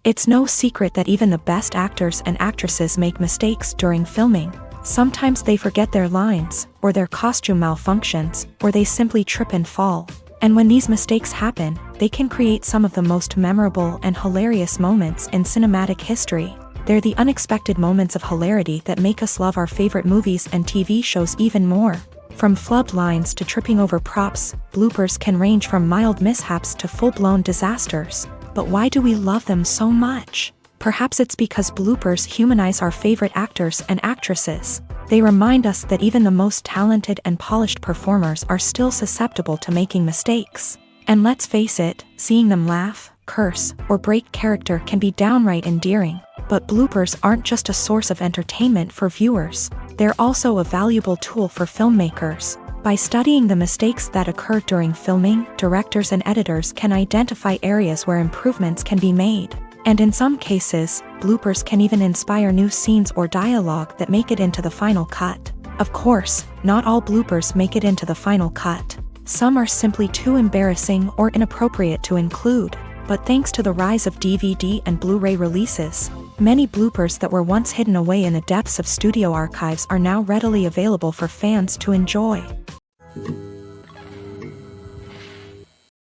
It's no secret that even the best actors and actresses make mistakes during filming. Sometimes they forget their lines, or their costume malfunctions, or they simply trip and fall. And when these mistakes happen, they can create some of the most memorable and hilarious moments in cinematic history. They're the unexpected moments of hilarity that make us love our favorite movies and TV shows even more. From flubbed lines to tripping over props, bloopers can range from mild mishaps to full-blown disasters. But why do we love them so much? Perhaps it's because bloopers humanize our favorite actors and actresses. They remind us that even the most talented and polished performers are still susceptible to making mistakes. And let's face it, seeing them laugh, curse, or break character can be downright endearing. But bloopers aren't just a source of entertainment for viewers. They're also a valuable tool for filmmakers. By studying the mistakes that occur during filming, directors and editors can identify areas where improvements can be made. And in some cases, bloopers can even inspire new scenes or dialogue that make it into the final cut. Of course, not all bloopers make it into the final cut. Some are simply too embarrassing or inappropriate to include. But thanks to the rise of DVD and Blu-ray releases, many bloopers that were once hidden away in the depths of studio archives are now readily available for fans to enjoy.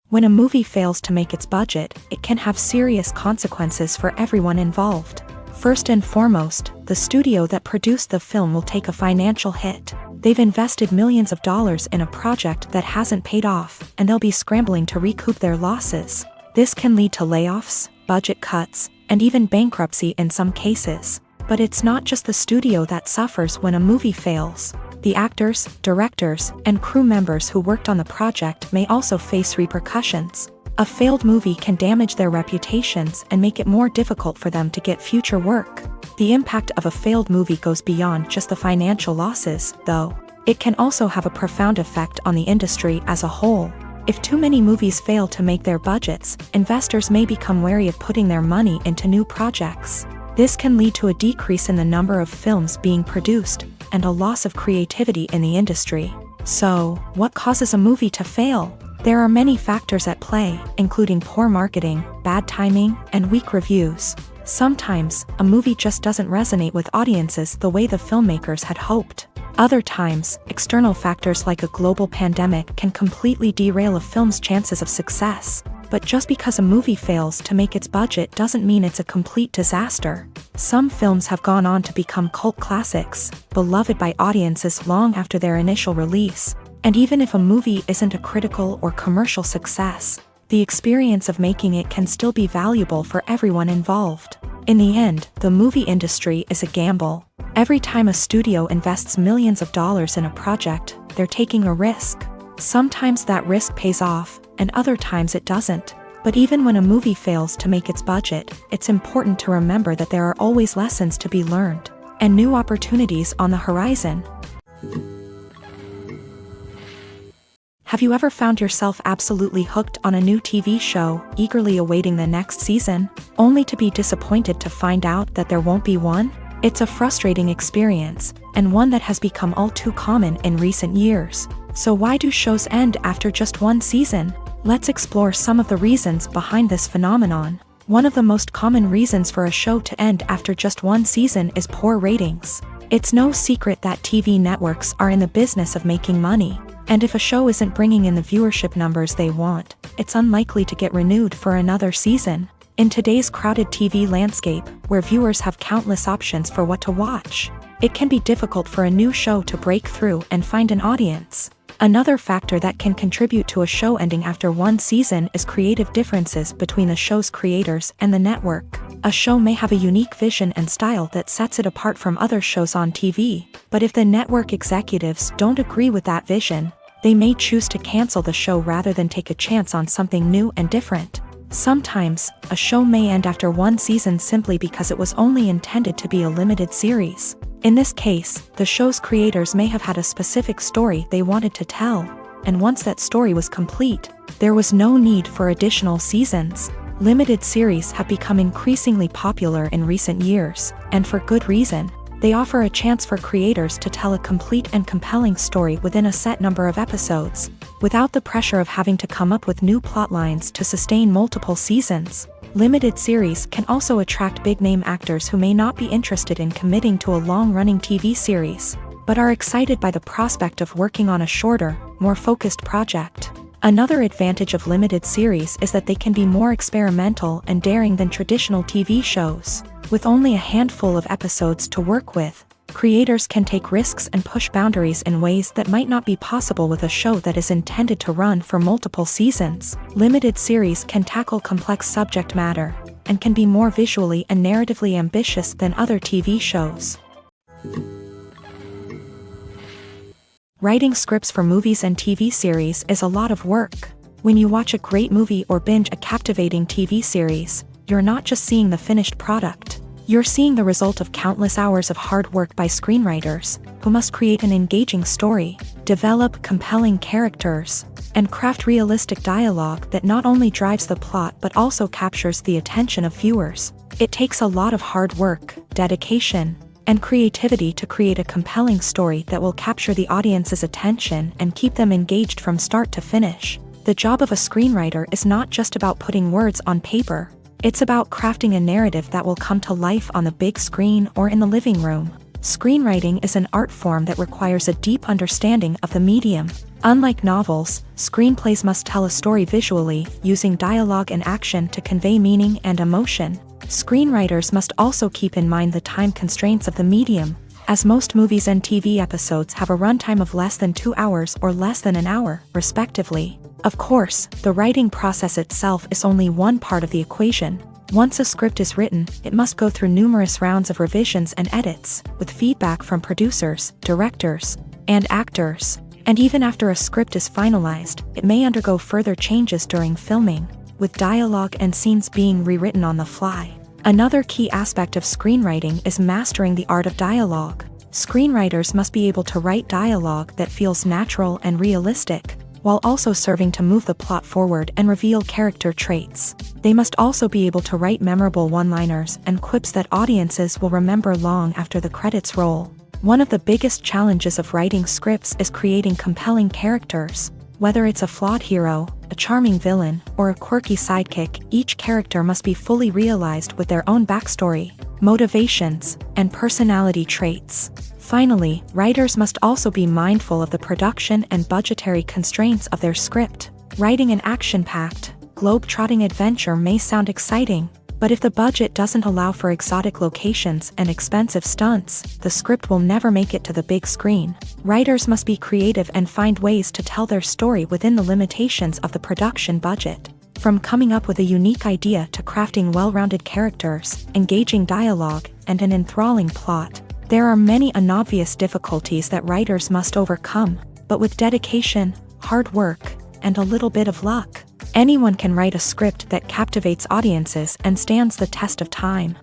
When a movie fails to make its budget, it can have serious consequences for everyone involved. First and foremost, the studio that produced the film will take a financial hit. They've invested millions of dollars in a project that hasn't paid off, and they'll be scrambling to recoup their losses. This can lead to layoffs, budget cuts, and even bankruptcy in some cases. But it's not just the studio that suffers when a movie fails. The actors, directors, and crew members who worked on the project may also face repercussions. A failed movie can damage their reputations and make it more difficult for them to get future work. The impact of a failed movie goes beyond just the financial losses, though. It can also have a profound effect on the industry as a whole. If too many movies fail to make their budgets, investors may become wary of putting their money into new projects. This can lead to a decrease in the number of films being produced, and a loss of creativity in the industry. So, what causes a movie to fail? There are many factors at play, including poor marketing, bad timing, and weak reviews. Sometimes, a movie just doesn't resonate with audiences the way the filmmakers had hoped. Other times, external factors like a global pandemic can completely derail a film's chances of success. But just because a movie fails to make its budget doesn't mean it's a complete disaster. Some films have gone on to become cult classics, beloved by audiences long after their initial release. And even if a movie isn't a critical or commercial success, the experience of making it can still be valuable for everyone involved. In the end, the movie industry is a gamble. Every time a studio invests millions of dollars in a project, they're taking a risk. Sometimes that risk pays off, and other times it doesn't. But even when a movie fails to make its budget, it's important to remember that there are always lessons to be learned, and new opportunities on the horizon. Have you ever found yourself absolutely hooked on a new TV show, eagerly awaiting the next season, only to be disappointed to find out that there won't be one? It's a frustrating experience, and one that has become all too common in recent years. So why do shows end after just one season? Let's explore some of the reasons behind this phenomenon. One of the most common reasons for a show to end after just one season is poor ratings. It's no secret that TV networks are in the business of making money. And if a show isn't bringing in the viewership numbers they want, it's unlikely to get renewed for another season. In today's crowded TV landscape, where viewers have countless options for what to watch, it can be difficult for a new show to break through and find an audience. Another factor that can contribute to a show ending after one season is creative differences between the show's creators and the network. A show may have a unique vision and style that sets it apart from other shows on TV, but if the network executives don't agree with that vision, they may choose to cancel the show rather than take a chance on something new and different. Sometimes, a show may end after one season simply because it was only intended to be a limited series. In this case, the show's creators may have had a specific story they wanted to tell, and once that story was complete, there was no need for additional seasons. Limited series have become increasingly popular in recent years, and for good reason. They offer a chance for creators to tell a complete and compelling story within a set number of episodes, without the pressure of having to come up with new plotlines to sustain multiple seasons. Limited series can also attract big-name actors who may not be interested in committing to a long-running TV series, but are excited by the prospect of working on a shorter, more focused project. Another advantage of limited series is that they can be more experimental and daring than traditional TV shows. With only a handful of episodes to work with, creators can take risks and push boundaries in ways that might not be possible with a show that is intended to run for multiple seasons. Limited series can tackle complex subject matter, and can be more visually and narratively ambitious than other TV shows. Writing scripts for movies and TV series is a lot of work. When you watch a great movie or binge a captivating TV series, you're not just seeing the finished product. You're seeing the result of countless hours of hard work by screenwriters, who must create an engaging story, develop compelling characters, and craft realistic dialogue that not only drives the plot but also captures the attention of viewers. It takes a lot of hard work, dedication, and creativity to create a compelling story that will capture the audience's attention and keep them engaged from start to finish. The job of a screenwriter is not just about putting words on paper. It's about crafting a narrative that will come to life on the big screen or in the living room. Screenwriting is an art form that requires a deep understanding of the medium. Unlike novels, screenplays must tell a story visually, using dialogue and action to convey meaning and emotion. Screenwriters must also keep in mind the time constraints of the medium, as most movies and TV episodes have a runtime of less than 2 hours or less than an hour, respectively. Of course, the writing process itself is only one part of the equation. Once a script is written, it must go through numerous rounds of revisions and edits, with feedback from producers, directors, and actors. And even after a script is finalized, it may undergo further changes during filming, with dialogue and scenes being rewritten on the fly. Another key aspect of screenwriting is mastering the art of dialogue. Screenwriters must be able to write dialogue that feels natural and realistic, while also serving to move the plot forward and reveal character traits. They must also be able to write memorable one-liners and quips that audiences will remember long after the credits roll. One of the biggest challenges of writing scripts is creating compelling characters. Whether it's a flawed hero, a charming villain, or a quirky sidekick, each character must be fully realized with their own backstory, motivations, and personality traits. Finally, writers must also be mindful of the production and budgetary constraints of their script. Writing an action-packed, globe-trotting adventure may sound exciting, but if the budget doesn't allow for exotic locations and expensive stunts, the script will never make it to the big screen. Writers must be creative and find ways to tell their story within the limitations of the production budget. From coming up with a unique idea to crafting well-rounded characters, engaging dialogue, and an enthralling plot, there are many unobvious difficulties that writers must overcome, but with dedication, hard work, and a little bit of luck, anyone can write a script that captivates audiences and stands the test of time.